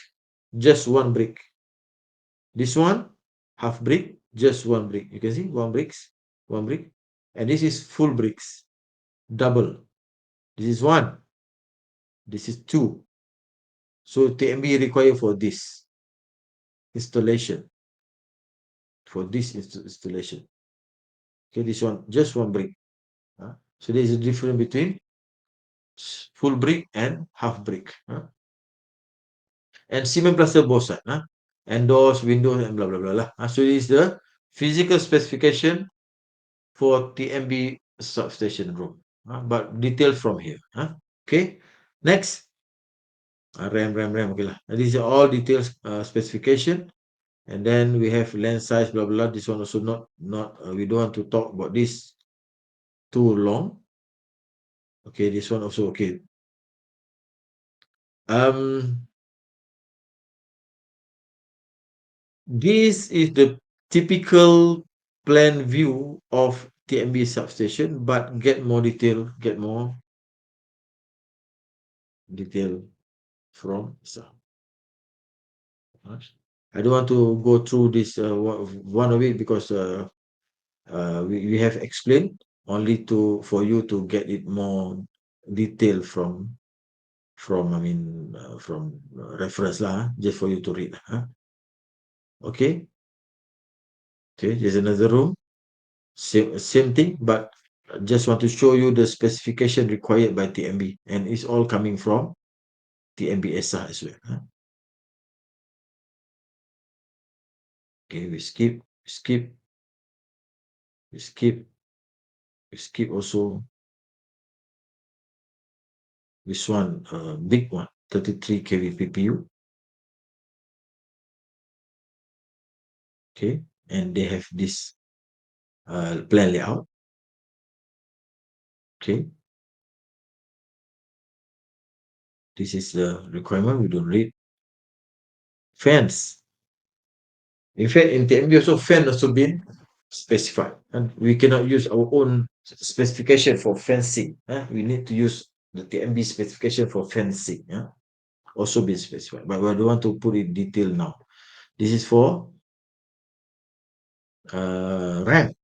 just one brick. This one half brick, just one brick. You can see one brick, and this is full bricks, double. This is one. This is two. So TMB required for this installation. For this installation. Okay, this one just one brick. So there is a difference between full brick and half brick. And cement plaster both sides. And doors, windows, and blah blah blah. So this is the physical specification for TMB substation room. But details from here. Okay. Next. RAM. Okay lah. These are all details specification. And then we have lens size, blah blah. This one also not. We don't want to talk about this too long. Okay, this one also okay. This is the typical plan view of TMB substation, but get more detail from some. I don't want to go through this one of it because we have explained only for you to get it more detail from from reference lah, just for you to read. Okay, there's another room, same thing, but I just want to show you the specification required by TMB, and it's all coming from TMB ESA as well. Okay, we skip also this one, big one, 33 kV PPU. Okay, and they have this plan layout. Okay. This is the requirement. We don't read. Fence. In fact, in TMB also fan also been specified, and we cannot use our own specification for fencing. We need to use the TMB specification for fencing. Also been specified, but I don't want to put in detail now. This is for RAM.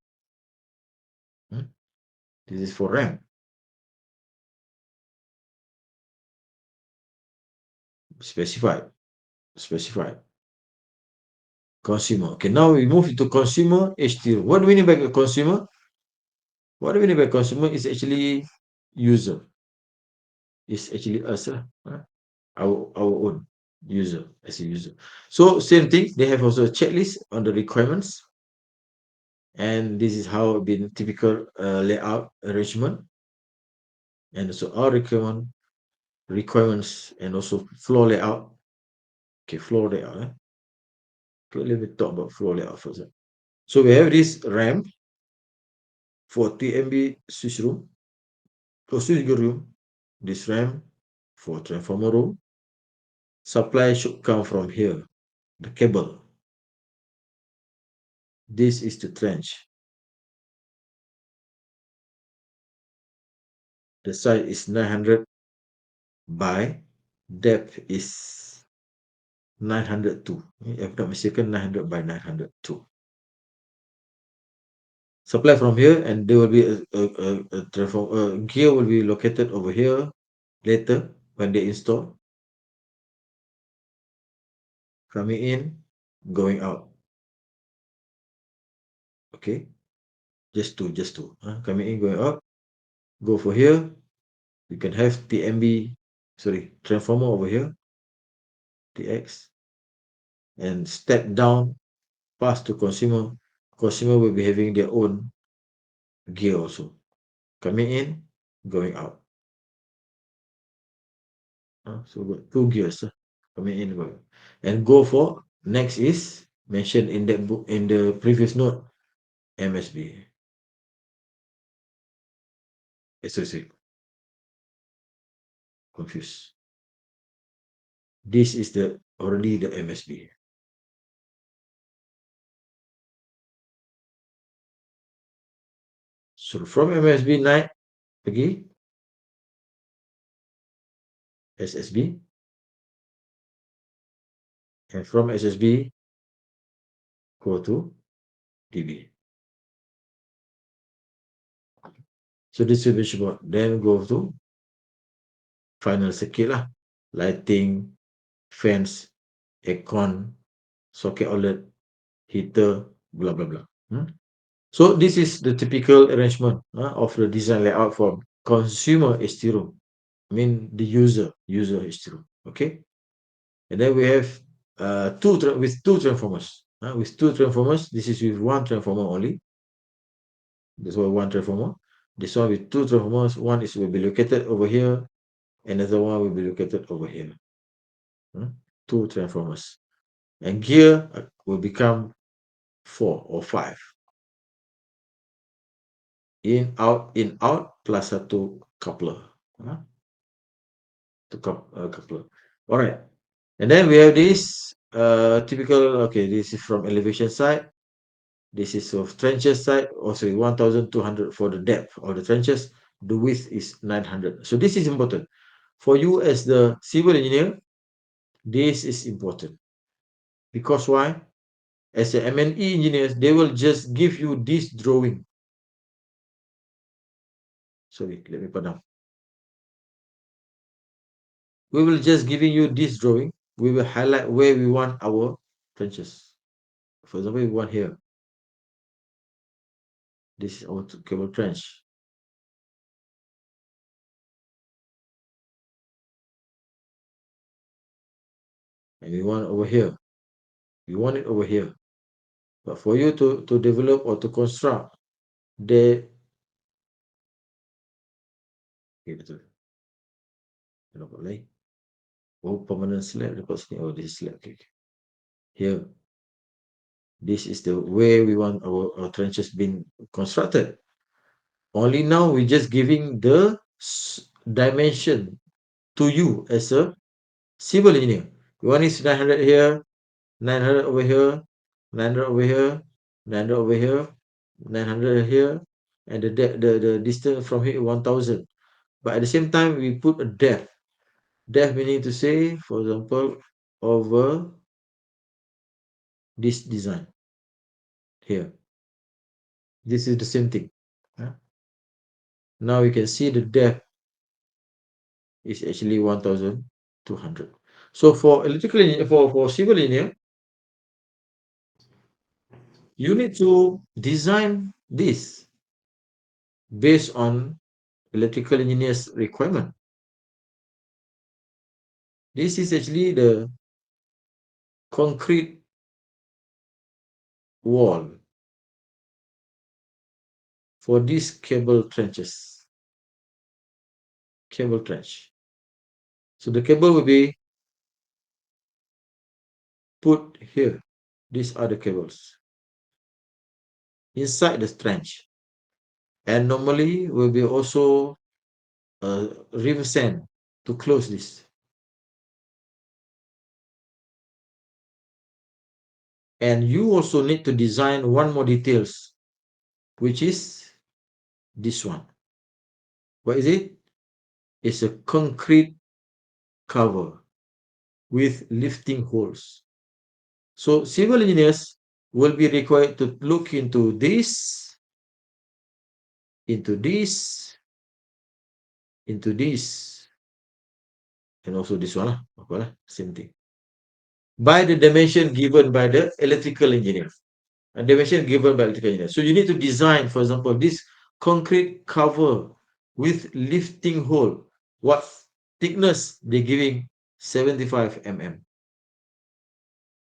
This is for RAM. Specified. Specified. Consumer. Okay, now we move into consumer HTO. What do we mean by consumer? What do we mean by consumer is actually user. It's actually us, our own user as a user. So same thing, they have also a checklist on the requirements, and this is how been typical layout arrangement, and so our requirements and also floor layout. Okay, floor layout. Okay, let me talk about floor layout first. So we have this ramp for TMB switch room, for switch room, this ramp for transformer room. Supply should come from here, the cable. This is the trench. The size is 900 by depth is 902. If I'm not mistaken, 900 by 902. Supply from here, and there will be a transform gear will be located over here later when they install. Coming in, going out. Okay, just two. Coming in, going out. Go for here. You can have TMB, sorry, transformer over here, TX, and step down, pass to consumer. Consumer will be having their own gear also. Coming in, going out. So got two gears coming in, going. And go for next is mentioned in that book in the previous note, MSB. Sorry, confused. This is the already the MSB. So from MSB 9 pergi SSB, and from SSB go to DB. So distribution board, then go to final circuit lah. Lighting, fans, aircon, socket outlet, heater, blah blah blah. So this is the typical arrangement of the design layout for consumer HT room. I mean the user HT room. Okay, and then we have two transformers. With two transformers, this is with one transformer only. This one one transformer. This one with two transformers. One is will be located over here. Another one will be located over here. Two transformers, and gear will become 4 or 5. In out plus satu coupler. Coupler. All right. And then we have this typical, okay, this is from elevation side. This is of trenches side. Also 1,200 for the depth of the trenches. The width is 900. So this is important. For you as the civil engineer, this is important. Because why? As a M&E engineers, they will just give you this drawing. Sorry, let me put down. We will just giving you this drawing. We will highlight where we want our trenches. For example, we want here. This is our cable trench. And we want over here. We want it over here. But for you to develop or to construct, the okay, betul. Nampak lain. Oh, permanent slab dapat sini. Oh, this is slab. Okay. Here. This is the way we want our trenches being constructed. Only now we're just giving the dimension to you as a civil engineer. One is 900 here, 900 over here, 900 over here, 900 over here, 900 here, and the distance from here 1000. But at the same time, we put a depth. Depth meaning to say, for example, over this design here. This is the same thing. Now we can see the depth is actually 1200. So for electrical engineer, for civil engineer, you need to design this based on electrical engineer's requirement. This is actually the concrete wall for these cable trenches. Cable trench. So the cable will be put here. These are the cables inside the trench. And normally will be also a river sand to close this. And you also need to design one more details, which is this one. What is it? It's a concrete cover with lifting holes. So civil engineers will be required to look into this, into this, into this, and also this one. Same thing. By the dimension given by the electrical engineer. A dimension given by electrical engineer. So you need to design, for example, this concrete cover with lifting hole. What thickness they're giving? 75 mm.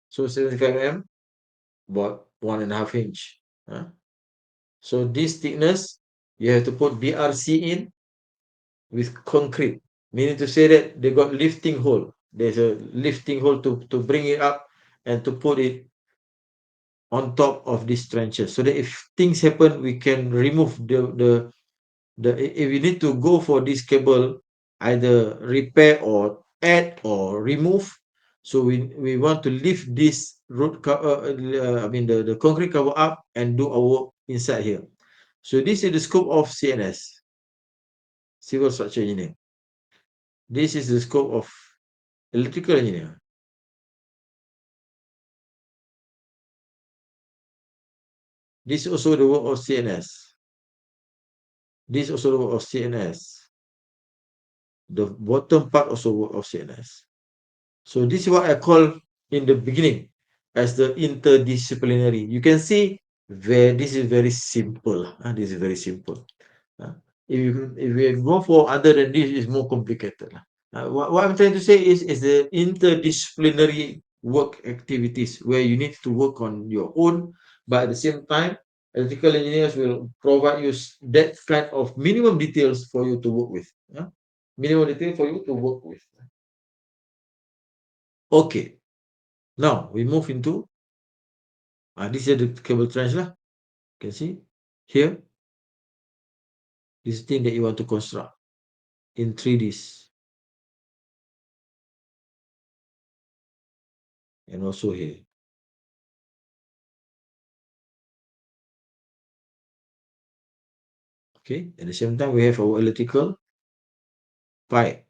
So 75 mm, about 1.5 inch. So this thickness, you have to put BRC in with concrete, meaning to say that they got lifting hole. There's a lifting hole to bring it up and to put it on top of these trenches, so that if things happen, we can remove the if we need to go for this cable, either repair or add or remove. So we want to lift this the concrete cover up and do our work inside here. So this is the scope of CNS, civil structure engineer. This is the scope of electrical engineer. This is also the work of CNS. This is also the work of CNS. The bottom part also work of CNS. So this is what I call in the beginning as the interdisciplinary. You can see this is very simple. This is very simple. If we go for other than this, it's more complicated. What I'm trying to say is the interdisciplinary work activities where you need to work on your own, but at the same time, electrical engineers will provide you that kind of minimum details for you to work with. Minimum detail for you to work with. Okay, now we move into this is the cable trench lah. You can see here this thing that you want to construct in 3Ds, and also here. Okay, at the same time we have our electrical pipe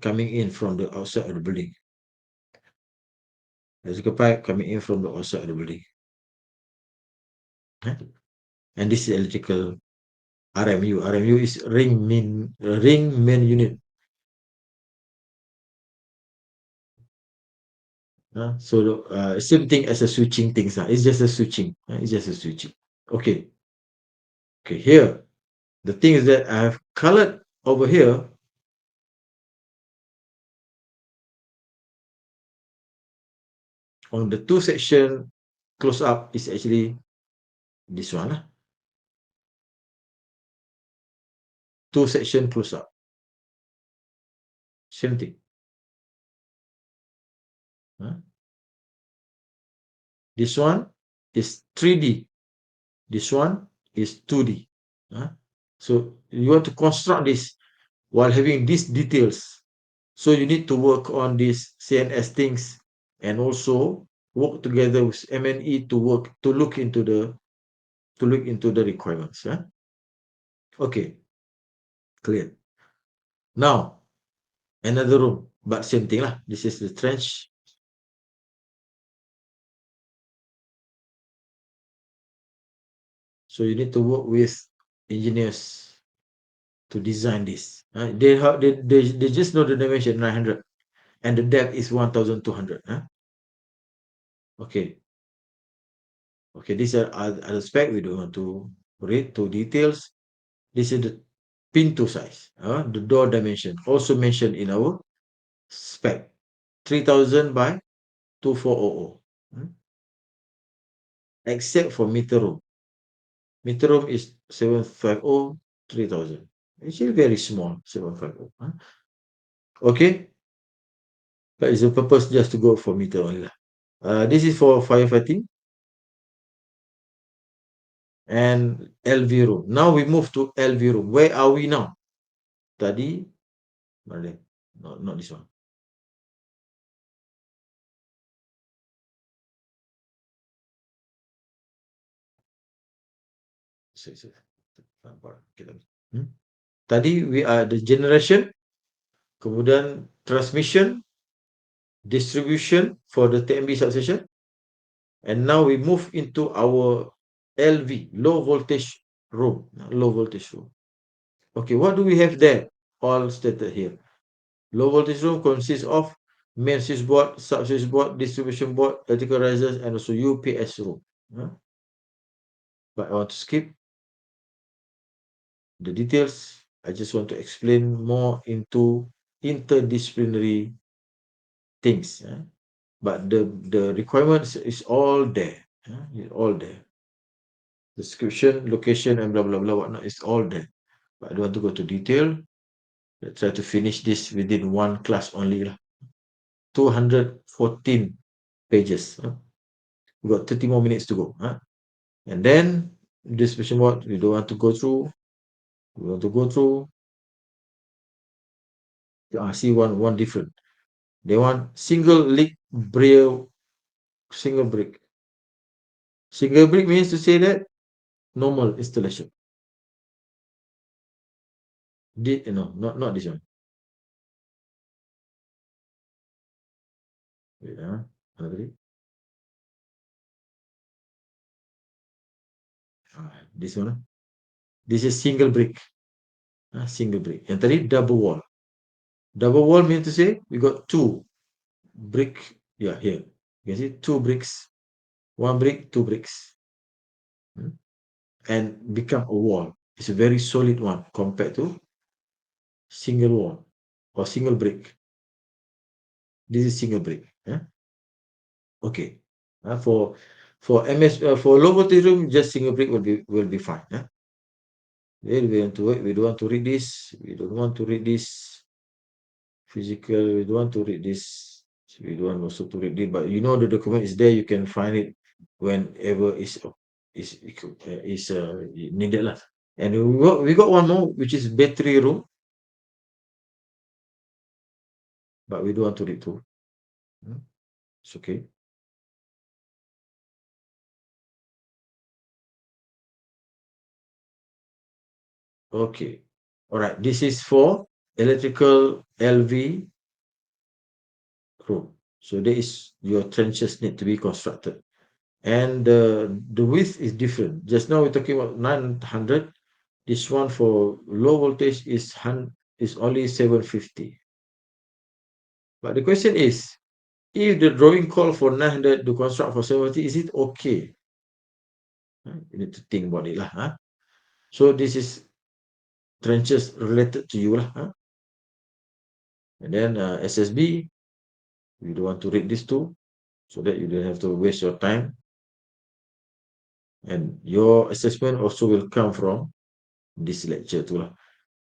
coming in from the outside of the building. Electrical pipe coming in from the outside of the building. And this is electrical RMU. RMU is ring main unit. So same thing as a switching things. It's just a switching. It's just a switching. Okay. Okay, here. The thing is that I have colored over here. On the two section close up is actually this one. Two section close up. Same thing. This one is 3D. This one is 2D. Huh? So you want to construct this while having these details. So you need to work on these CNS things and also work together with MNE to look into the requirements. Yeah? Okay, clear. Now another room, but same thing lah. This is the trench. So you need to work with engineers to design this. They just know the dimension 900 and the depth is 1,200. Okay, okay. These are other spec. We don't want to read to details. This is the pinto size, the door dimension, also mentioned in our spec, 3,000 by 2,400. Except for meter room. Meter room is 750, 3,000. It's still very small, 750. Okay, but it's a purpose just to go for meter only. This is for firefighting and LV room. Now we move to LV room. Where are we now? Tadi, not this one. Tadi we are the generation, kemudian transmission, distribution for the TMB substation, and now we move into our LV, low voltage room. Low voltage room. Okay, what do we have there? All stated here. Low voltage room consists of main switchboard, sub-switchboard, distribution board, electrical risers, and also UPS room. But I want to skip the details. I just want to explain more into interdisciplinary things. But the requirements is all there. It's all there. Description, location, and blah blah blah whatnot is all there. But I don't want to go to detail. Let's try to finish this within one class only. 214 pages. We got 30 more minutes to go. And then distribution board, we don't want to go through. We want to go through. See one different. They want single leak braille, single brick. Single brick means to say that normal installation. No, not this one. Wait, this one. This is single brick. Single brick. And tadi double wall. Double wall means to say we got two brick. Yeah, here. You can see two bricks. One brick, two bricks. And become a wall. It's a very solid one compared to single wall or single brick. This is single brick. Okay. For MS for low voltage room, just single brick will be fine. Then we want to wait. We don't want to read this. We don't want to read this physical. We don't want to read this. We don't want also to read it. But you know the document is there. You can find it whenever is needed lah. And we got one more, which is battery room, but we don't want to read too. It's okay. Okay. All right. This is for electrical LV room. So there is your trenches need to be constructed. And the width is different. Just now we're talking about 900. This one for low voltage is only 750. But the question is, if the drawing call for 900 to construct for 750, is it okay? You need to think about it lah. So this is trenches related to you lah. And then SSB, we don't want to read this too, so that you don't have to waste your time. And your assessment also will come from this lecture too lah.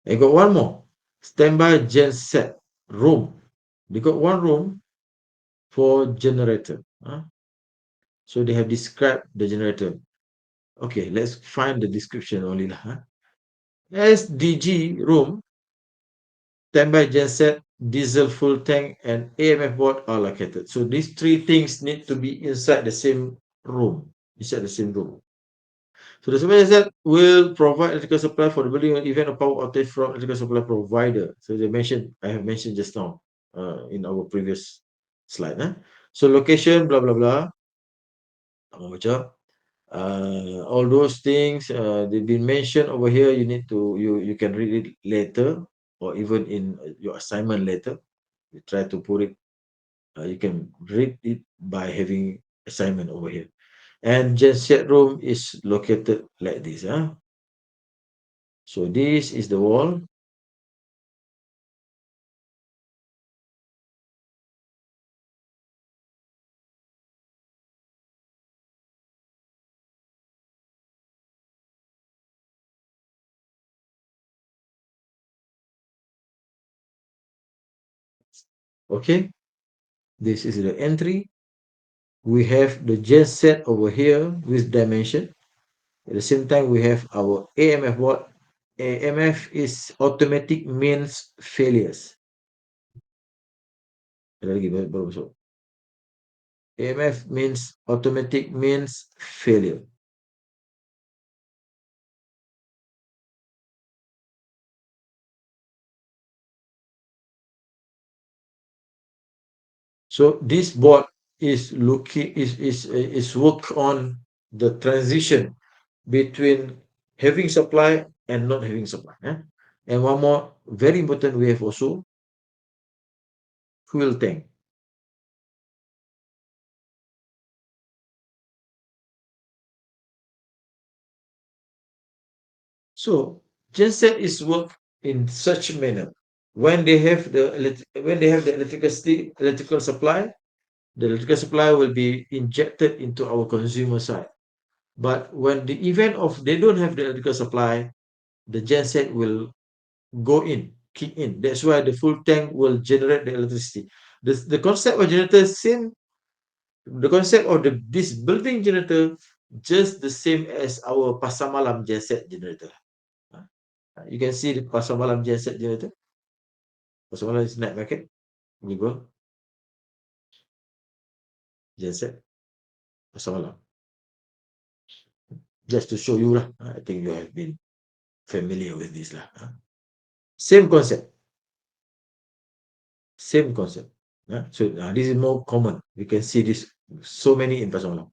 I got one more. Standby genset room. They got one room for generator. So they have described the generator. Okay, let's find the description only lah. SDG room, standby genset, diesel full tank, and AMF board are located. So these three things need to be inside the same room. Inside the same room. So the supply genset will provide electrical supply for the building in event of power outage from electrical supply provider. So I have mentioned just now in our previous slide. So location, blah blah blah. All those things they've been mentioned over here. You can read it later, or even in your assignment later. You try to put it. You can read it by having assignment over here. And genset room is located like this. So this is the wall. Okay, this is the entry. We have the genset over here with dimension. At the same time, we have our AMF board. AMF is automatic means failures. Ada lagi baru masuk. AMF means automatic means failure. So this board is work on the transition between having supply and not having supply. And one more very important, we have also fuel tank. So genset is work in such a manner. When they have the electrical supply, the electrical supply will be injected into our consumer side. But when the event of they don't have the electrical supply, the genset will go in, kick in. That's why the full tank will generate the electricity. The concept of generator same. The concept of this building generator just the same as our pasar malam genset generator. You can see the pasar malam genset generator. Pasar malam is night market. Google genset pasar malam. Just to show you lah. I think you have been familiar with this lah. Same concept. Same concept. So this is more common. You can see this so many in pasar malam.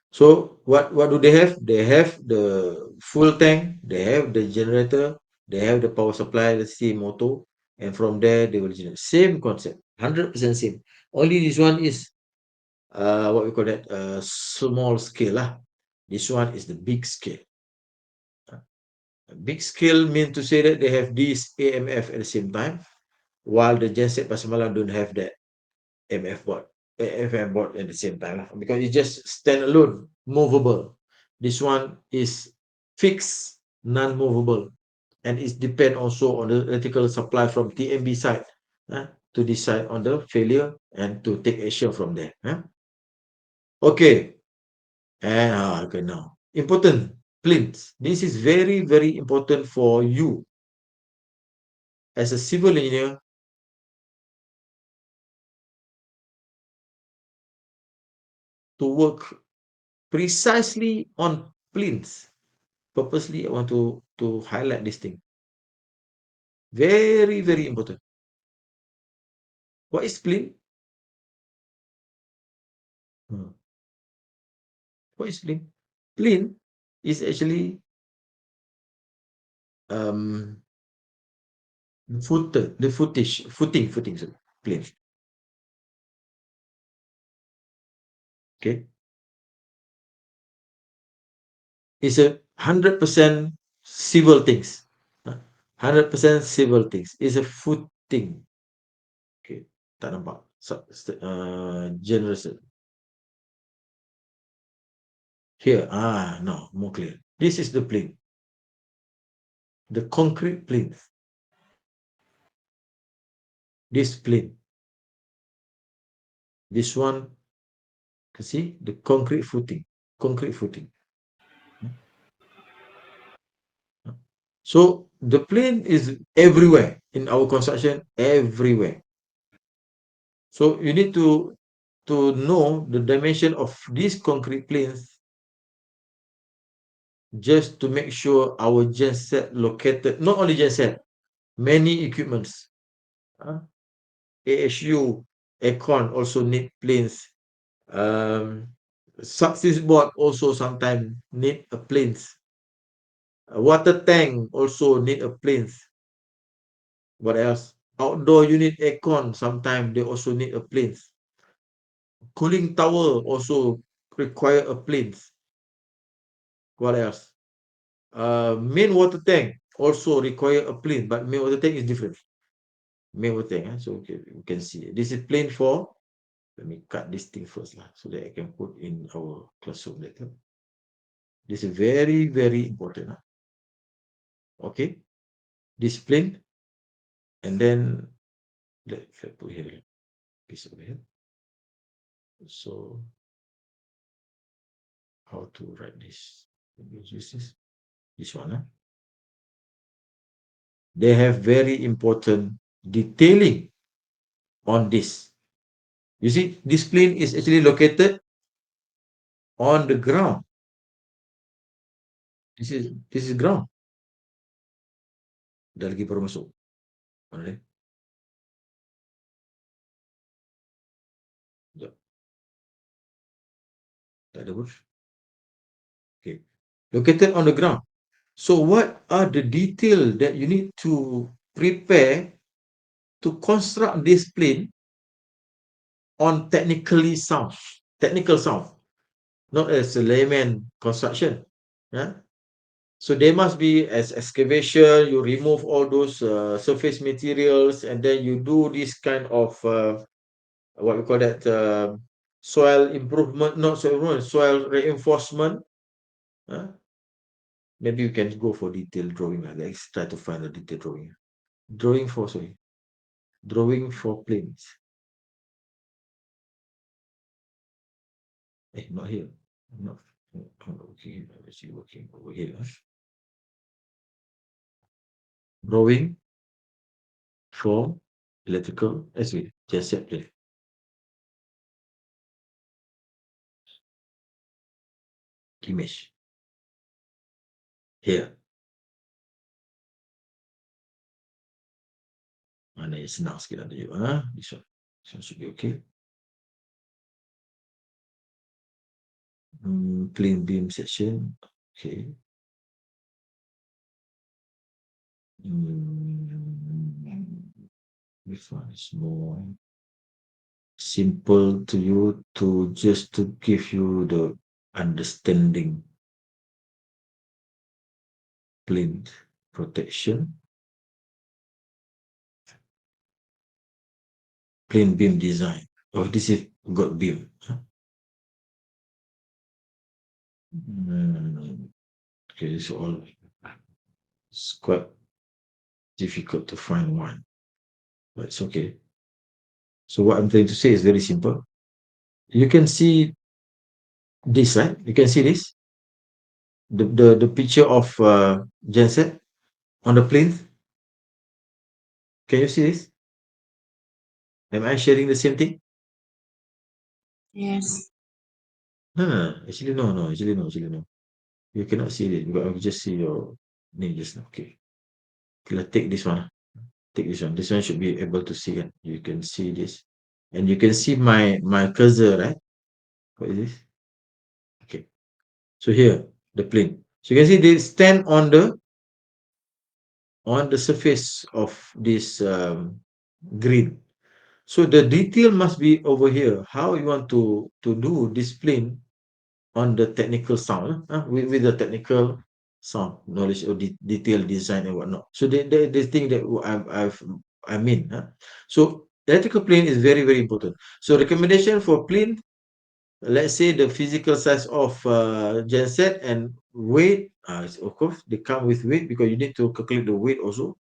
So what do they have? They have the full tank, they have the generator, they have the power supply, let's see motor, and from there they will generate. Same concept, 100% same. Only this one is what we call that small scale lah. This one is the big scale. Big scale means to say that they have this AMF at the same time, while the genset pasar malam don't have that MF board, FM board at the same time because it's just standalone, movable. This one is fixed, non-movable, and it depend also on the electrical supply from TMB side to decide on the failure and to take action from there. Okay, and okay now important plinth. This is very very important for you as a civil engineer to work precisely on plinth. Purposely, I want to highlight this thing. Very, very important. What is plinth? Hmm. What is plinth? Plinth is actually um footing, sorry, plinth. Okay. It's 100% civil things. 100% civil things. It's a footing. Okay. Tak nampak. Generous. Here. No, more clear. This is the plinth. The concrete plinth. This plinth. This one, you see, the concrete footing. Concrete footing. So the plane is everywhere in our construction, everywhere. So you need to know the dimension of these concrete planes just to make sure our genset located, not only genset, many equipments. ASU, aircon also need planes. Subsys board also sometimes need a planes. A water tank also need a planes. What else? Outdoor unit aircon sometimes they also need a planes. Cooling tower also require a planes. What else? Main water tank also require a plane, but main water tank is different. Main water tank, so okay, you can see this is plane for. Let me cut this thing first lah, so that I can put in our classroom later. This is very, very important. Okay, this plane, and then let's put here this over here. So how to write this? Use this one. They have very important detailing on this. You see, this plane is actually located on the ground. This is ground. Dah lagi baru masuk. Mana dia? Sekejap. Tak ada pun. Okay. Located on the ground. So what are the detail that you need to prepare to construct this plane on technical sound, not as a layman construction. Yeah. So there must be as excavation, you remove all those surface materials, and then you do this kind of what we call that soil improvement, not soil improvement, soil reinforcement. Maybe you can go for detailed drawing. Let's try to find a detailed drawing. Drawing for planes. Not here. Not okay. Let's see, working over here. Drawing for electrical. Just set there. Image. Here. Mana yang senang sikit ada you. This one. This one should be okay. Plane beam section. Okay. This one is more simple to you to just to give you the understanding. Plane protection. Plane beam design. Oh, this is got beam. Okay, it's all. It's quite difficult to find one, but it's okay. So what I'm trying to say is very simple. You can see this, right? You can see this, the picture of genset on the plane. Can you see this? Am I sharing the same thing? Yes. Actually no. Actually no. You cannot see it because I will just see your name just now. Okay. Let's take this one. Take this one. This one should be able to see it. You can see this, and you can see my cursor, right? What is this? Okay. So here the plane. So you can see they stand on the surface of this grid. So the detail must be over here. How you want to do this plane on the technical sound, with the technical sound knowledge or detail design and whatnot. So the thing that I mean. So electrical plane is very, very important. So recommendation for plane, let's say the physical size of genset and weight. Of course, they come with weight because you need to calculate the weight also.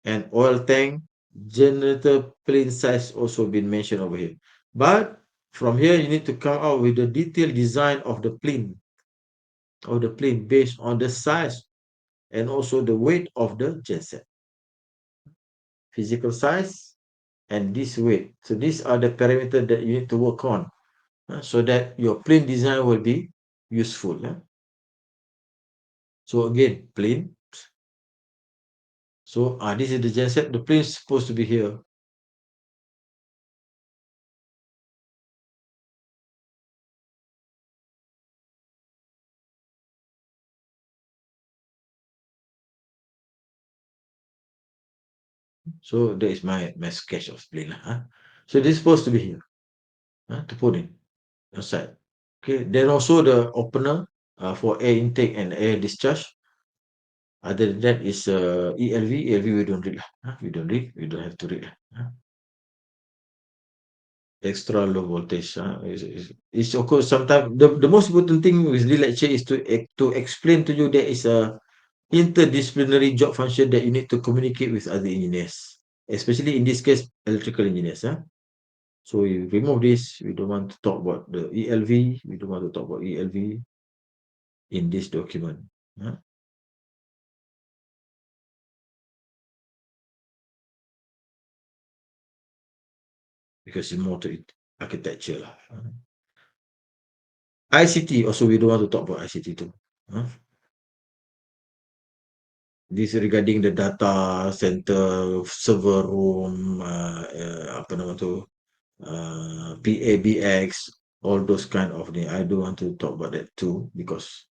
And oil tank, generator plane size also been mentioned over here. But from here, you need to come out with the detailed design of the plane. of the plane based on the size and also the weight of the genset. Physical size and this weight. So these are the parameters that you need to work on so that your plane design will be useful. So again, plane. So this is the genset. The plane is supposed to be here. So that is my sketch of plane. So this is supposed to be here to put in inside. Okay. Then also the opener for air intake and air discharge. Other than that is ELV. ELV we don't read. We don't read. We don't have to read. Extra low voltage. It's of course sometimes the most important thing with the lecture is to explain to you there is a interdisciplinary job function that you need to communicate with other engineers, especially in this case electrical engineers. So you remove this. We don't want to talk about the ELV. We don't want to talk about ELV in this document. Because it's more to it, architecture. ICT also we don't want to talk about ICT too. This regarding the data center, server room, apa nama tu, PABX, all those kind of thing. I don't want to talk about that too because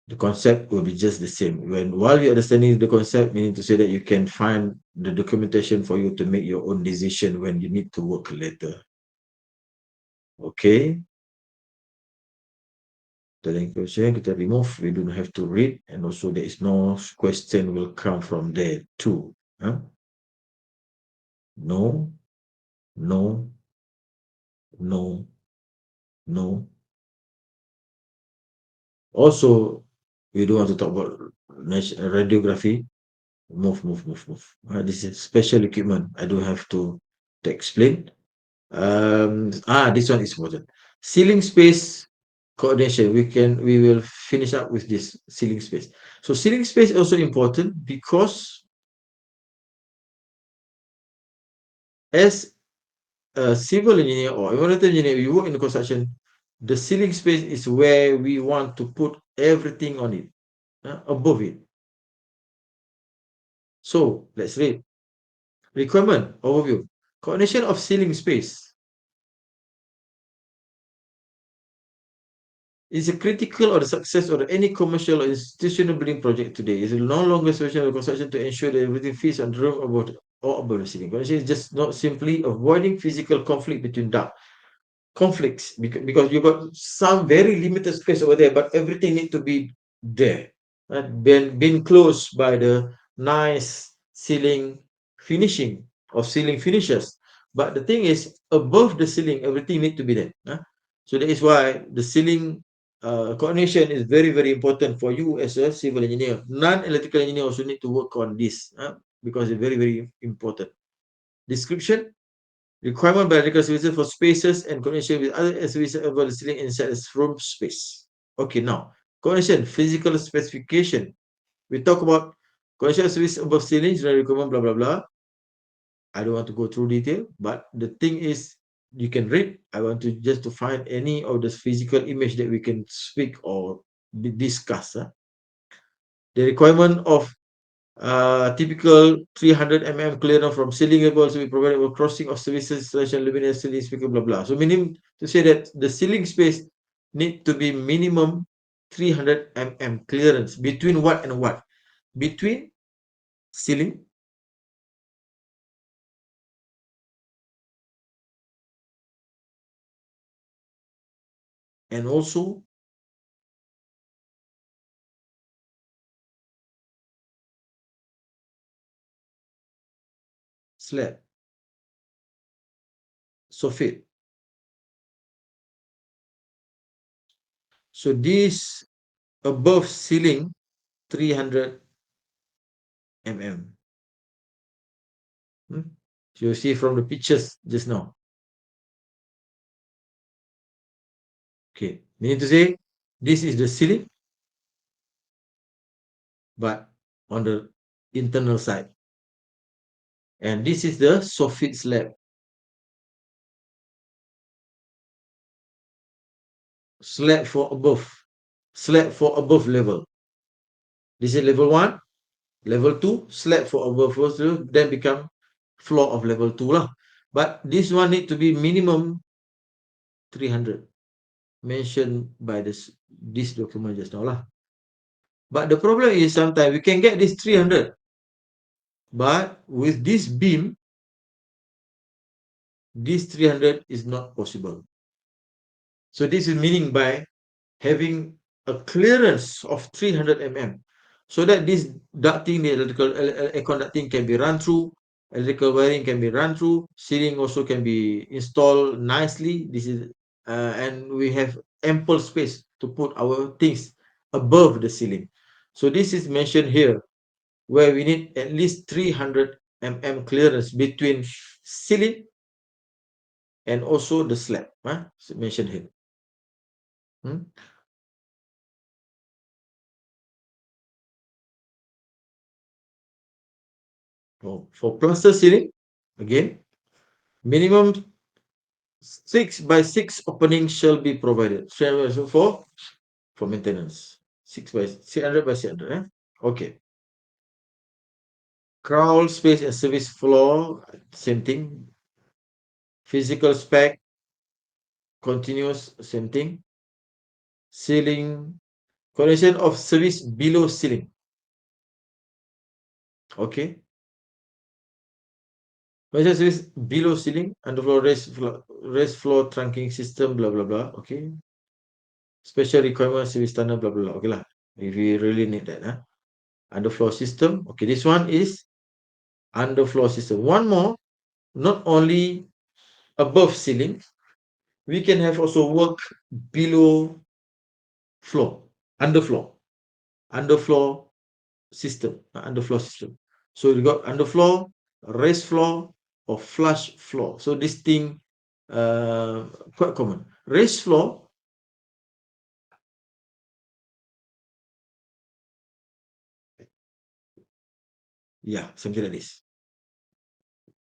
the concept will be just the same. While you're understanding the concept, meaning to say that you can find the documentation for you to make your own decision when you need to work later. Okay. The language kita remove, we don't have to read, and also there is no question will come from there too. No, no, no, no. Also, we don't want to talk about radiography. Move, move, move, move. This is special equipment. I don't have to explain. This one is important. Ceiling space coordination. We will finish up with this ceiling space. So ceiling space is also important because as a civil engineer or environmental engineer, we work in the construction, the ceiling space is where we want to put everything on it, above it. So let's read. Requirement overview. Coordination of ceiling space is a critical of the success of any commercial or institutional building project today. It is no longer sufficient of construction to ensure that everything fits on the roof about or above the ceiling. Coordination is just not simply avoiding physical conflict between duct conflicts because you got some very limited space over there, but everything need to be there and been closed by the nice ceiling finishing or ceiling finishes. But the thing is, above the ceiling, everything need to be there. So that is why the ceiling coordination is very, very important for you as a civil engineer. Non-electrical engineer also need to work on this because it's very, very important. Description. Requirement by electrical services for spaces and connection with other services above the ceiling inside the room space. Okay, now connection, physical specification. We talk about connection service above ceilings, requirement, blah blah blah. I don't want to go through detail, but the thing is, you can read. I want to just to find any of the physical image that we can speak or discuss. The requirement of typical 300 clearance from ceiling levels will be provided for crossing of services, installation, luminous ceiling speaker, blah blah. So meaning to say that the ceiling space need to be minimum 300 clearance between what and what? Between ceiling and also slab, soffit. So this above ceiling 300 Hmm? So you see from the pictures just now. Okay, meaning to say this is the ceiling but on the internal side. And this is the soffit slab. Slab for above. Slab for above level. This is level 1. Level 2, slab for above level, then become floor of level 2 lah. But this one need to be minimum 300 mentioned by this document just now lah. But the problem is sometimes we can get this 300, but with this beam, this 300 is not possible. So this is meaning by having a clearance of 300 mm, so that this ducting, the electrical air conducting can be run through, electrical wiring can be run through, ceiling also can be installed nicely. This is and we have ample space to put our things above the ceiling. So this is mentioned here, where we need at least 300 mm clearance between ceiling and also the slab. So mentioned here. For plaster ceiling, again, minimum 6 by 6 openings shall be provided. For maintenance. 600 by 600. Okay. Crawl space and service floor, same thing. Physical spec, continuous, same thing. Ceiling, condition of service below ceiling. Okay. Condition service below ceiling, underfloor raised floor trunking system, blah blah blah. Okay. Special requirement service standard, blah blah blah. Okay lah. If we really need that. Underfloor system. Okay, this one is underfloor system. One more, not only above ceiling, we can have also work below floor, underfloor system, underfloor system. So we got underfloor, raised floor, or flush floor. So this thing quite common. Raised floor, yeah, something like this.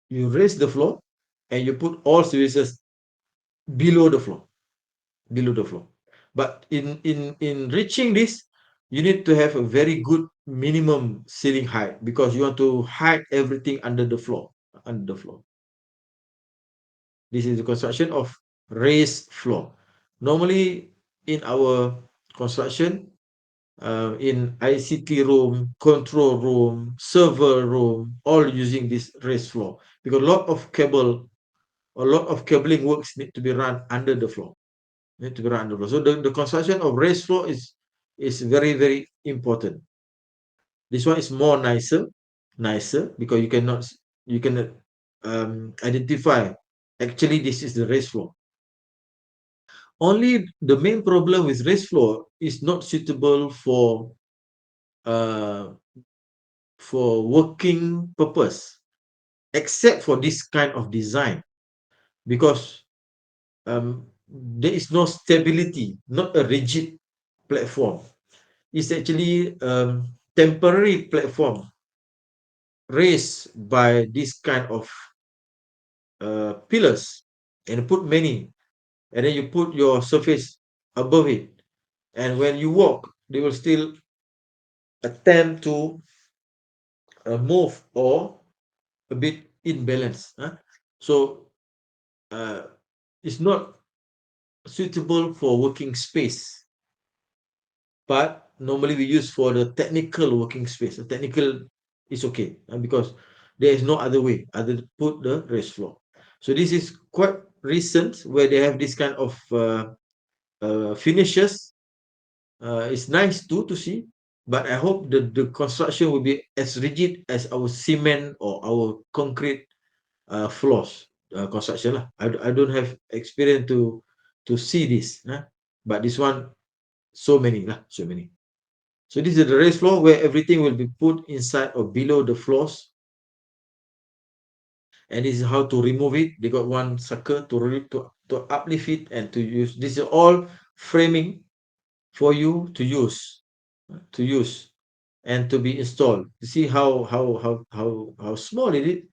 You raise the floor and you put all services below the floor. But in reaching this, you need to have a very good minimum ceiling height, because you want to hide everything under the floor. This is the construction of raised floor. Normally in our construction, in ICT room, control room, server room, all using this raised floor, because a lot of cabling works need to be run under the floor. So the construction of raised floor is very, very important. This one is more nicer, because you cannot identify actually this is the raised floor. Only the main problem with raised floor is not suitable for working purpose, except for this kind of design, because there is no stability, not a rigid platform. It's actually temporary platform raised by this kind of pillars, and put many, and then you put your surface above it, and when you walk, they will still attempt to move or a bit imbalance. So it's not suitable for working space, but normally we use for the technical working space. The technical is okay, because there is no other way other to put the raised floor. So this is quite recent, where they have this kind of finishes. It's nice to see, but I hope the construction will be as rigid as our cement or our concrete floors construction lah. I don't have experience to see this, but this one so many. So this is the raised floor, where everything will be put inside or below the floors, and this is how to remove it. They got one sucker to uplift it and to use. This is all framing for you to use, and to be installed. You see how small it is.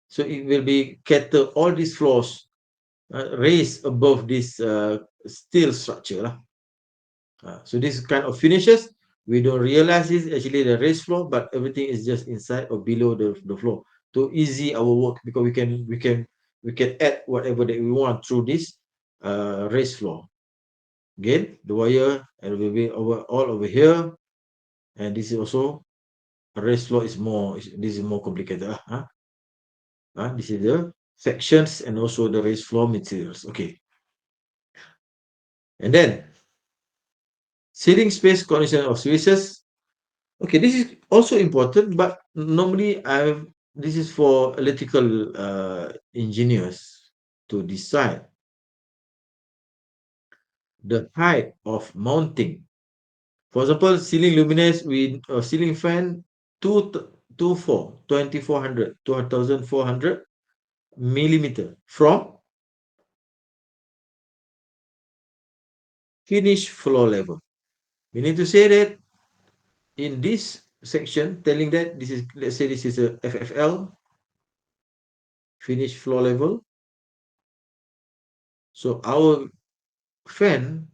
So it will be cater all these floors raised above this steel structure lah. So this kind of finishes, we don't realize it's actually the raised floor, but everything is just inside or below the floor to easy our work, because we can add whatever that we want through this raised floor. Again, the wire and will be over all over here, and this is also a raised floor is more. This is more complicated. This is the sections and also the raised floor materials. Okay, and then ceiling space condition of spaces. Okay, this is also important, but normally this is for electrical engineers to decide the height of mounting. For example, ceiling luminaires with ceiling fan 2400 millimeter from finished floor level. We need to say that in this section, telling that this is, let's say this is a FFL, finished floor level. So our fan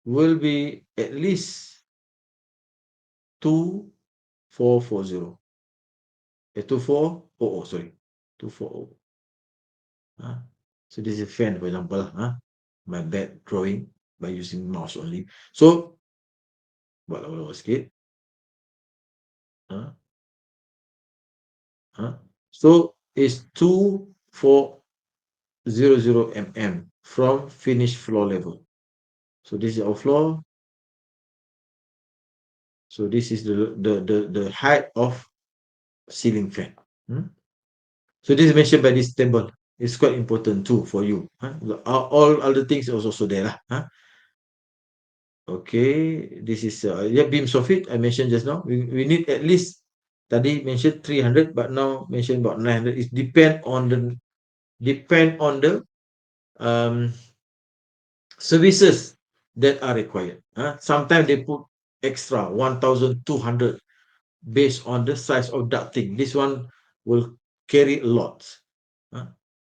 will be at least 2440. 2400, sorry. 240. So this is a fan, for example. My bad drawing by using mouse only. So, buat lama-lama sikit. So, it's 2400 mm from finished floor level. So this is our floor. So this is the height of ceiling fan. So this is mentioned by this table. It's quite important too for you. All other things is also there lah. Okay, this is beam soffit I mentioned just now. We need at least, tadi mentioned 300, but now mentioned about 900. It depend on the um, services that are required. Sometimes they put extra 1,200 based on the size of ducting. This one will carry a lot.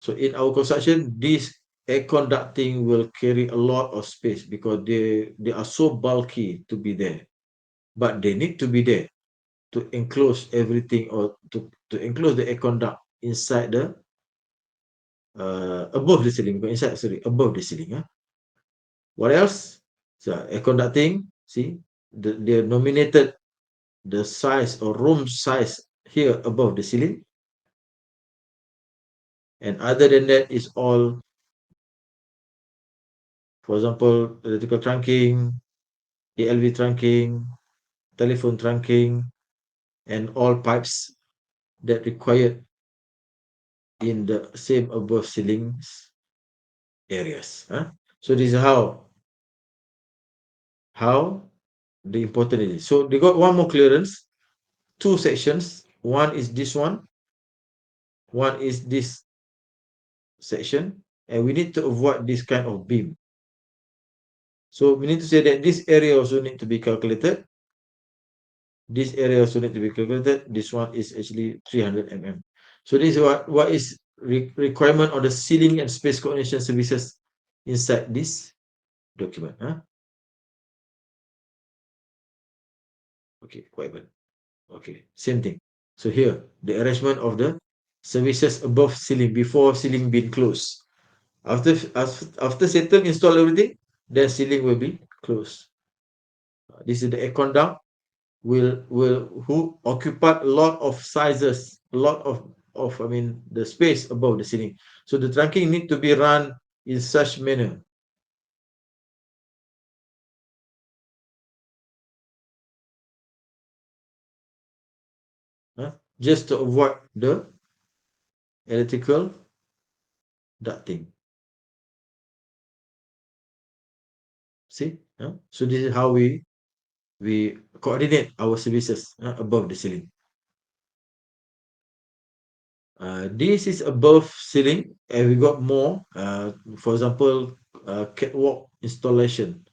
So in our construction, this air conducting will carry a lot of space because they are so bulky to be there. But they need to be there to enclose everything, or to enclose the air conduct inside the above the ceiling, above the ceiling. What else? So air conducting, see, they nominated the size or room size here above the ceiling. And other than that is all, for example, electrical trunking, ALV trunking, telephone trunking, and all pipes that required in the same above ceilings areas. So this is how the important it is. So they got one more clearance, two sections. One is this one is this section, and we need to avoid this kind of beam. So we need to say that this area also need to be calculated. This area also need to be calculated. This one is actually 300 mm. So this is what is requirement of the ceiling and space coordination services inside this document. Okay, whatever. Okay, same thing. So here, the arrangement of the services above ceiling before ceiling being closed. After settle, install everything, then ceiling will be closed. This is the air conduct will who occupy a lot of sizes, a lot of the space above the ceiling. So the trunking need to be run in such manner. Just to avoid the electrical ducting. See? So this is how we coordinate our services above the ceiling. This is above ceiling, and we got more. For example, catwalk installation.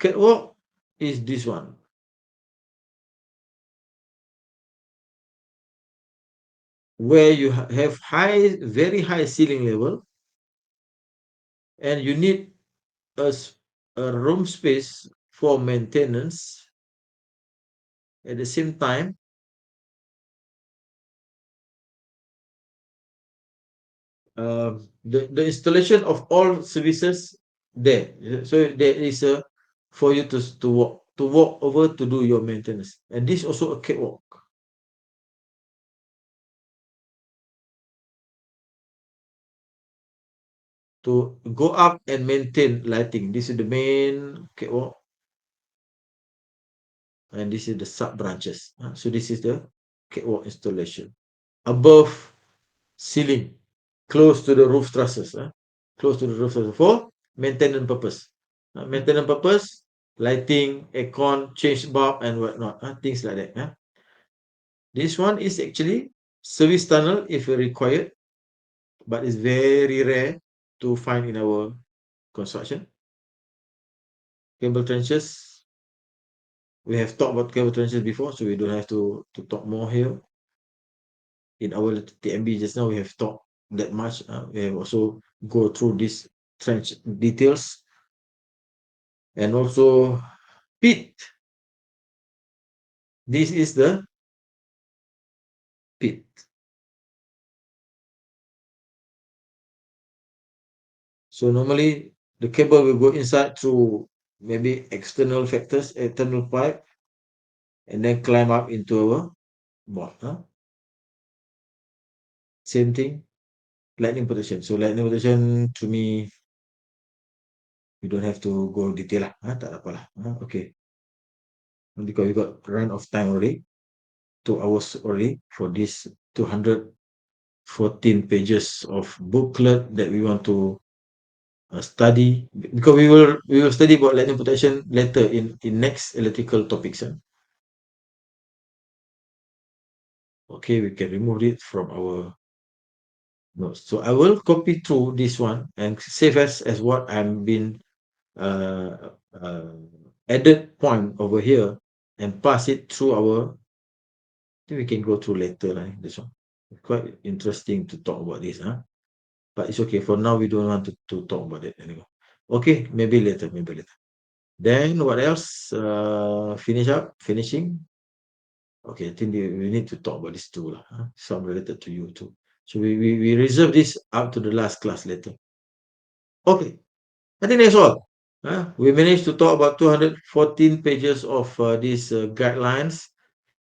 Catwalk is this one. Where you have very high ceiling level, and you need a, a room space for maintenance. At the same time, the installation of all services there. So there is a for you to walk over to do your maintenance, and this also a catwalk. To go up and maintain lighting. This is the main catwalk, and this is the sub branches. So this is the catwalk installation above ceiling, close to the roof trusses. Close to the roof trusses for maintenance purpose. Maintenance purpose, lighting, aircon, change bulb, and whatnot. Things like that. This one is actually service tunnel if required, but it's very rare to find in our construction. Cable trenches. We have talked about cable trenches before, so we don't have to talk more here. In our TMB just now, we have talked that much. We have also go through these trench details, and also pit. This is the pit. So normally the cable will go inside through maybe external factors, external pipe, and then climb up into our board. Same thing, lightning protection. So lightning protection, to me, you don't have to go detail lah. Tak apa lah. Okay. Because we got run of time already, 2 hours already for this 214 pages of booklet that we want to study, because we will study about lightning protection later in next electrical topics. Okay, we can remove it from our notes. So I will copy through this one and save as what I'm been uh, uh, added point over here, and pass it through our. I think we can go through later, right? This one. It's quite interesting to talk about this, but it's okay. For now, we don't want to talk about it anymore. Okay, maybe later, maybe later. Then what else? Finishing. Okay, I think we need to talk about this too, some related to you too. So we reserve this up to the last class later. Okay, I think that's all. We managed to talk about 214 pages of these guidelines,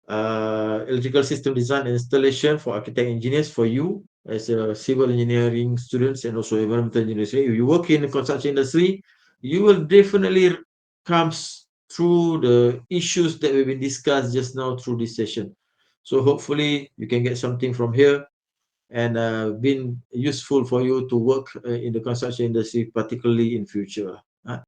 electrical system design and installation for architect engineers, for you as a civil engineering students and also environmental engineers. If you work in the construction industry, you will definitely comes through the issues that we've been discussed just now through this session. So hopefully you can get something from here, and been useful for you to work in the construction industry, particularly in future.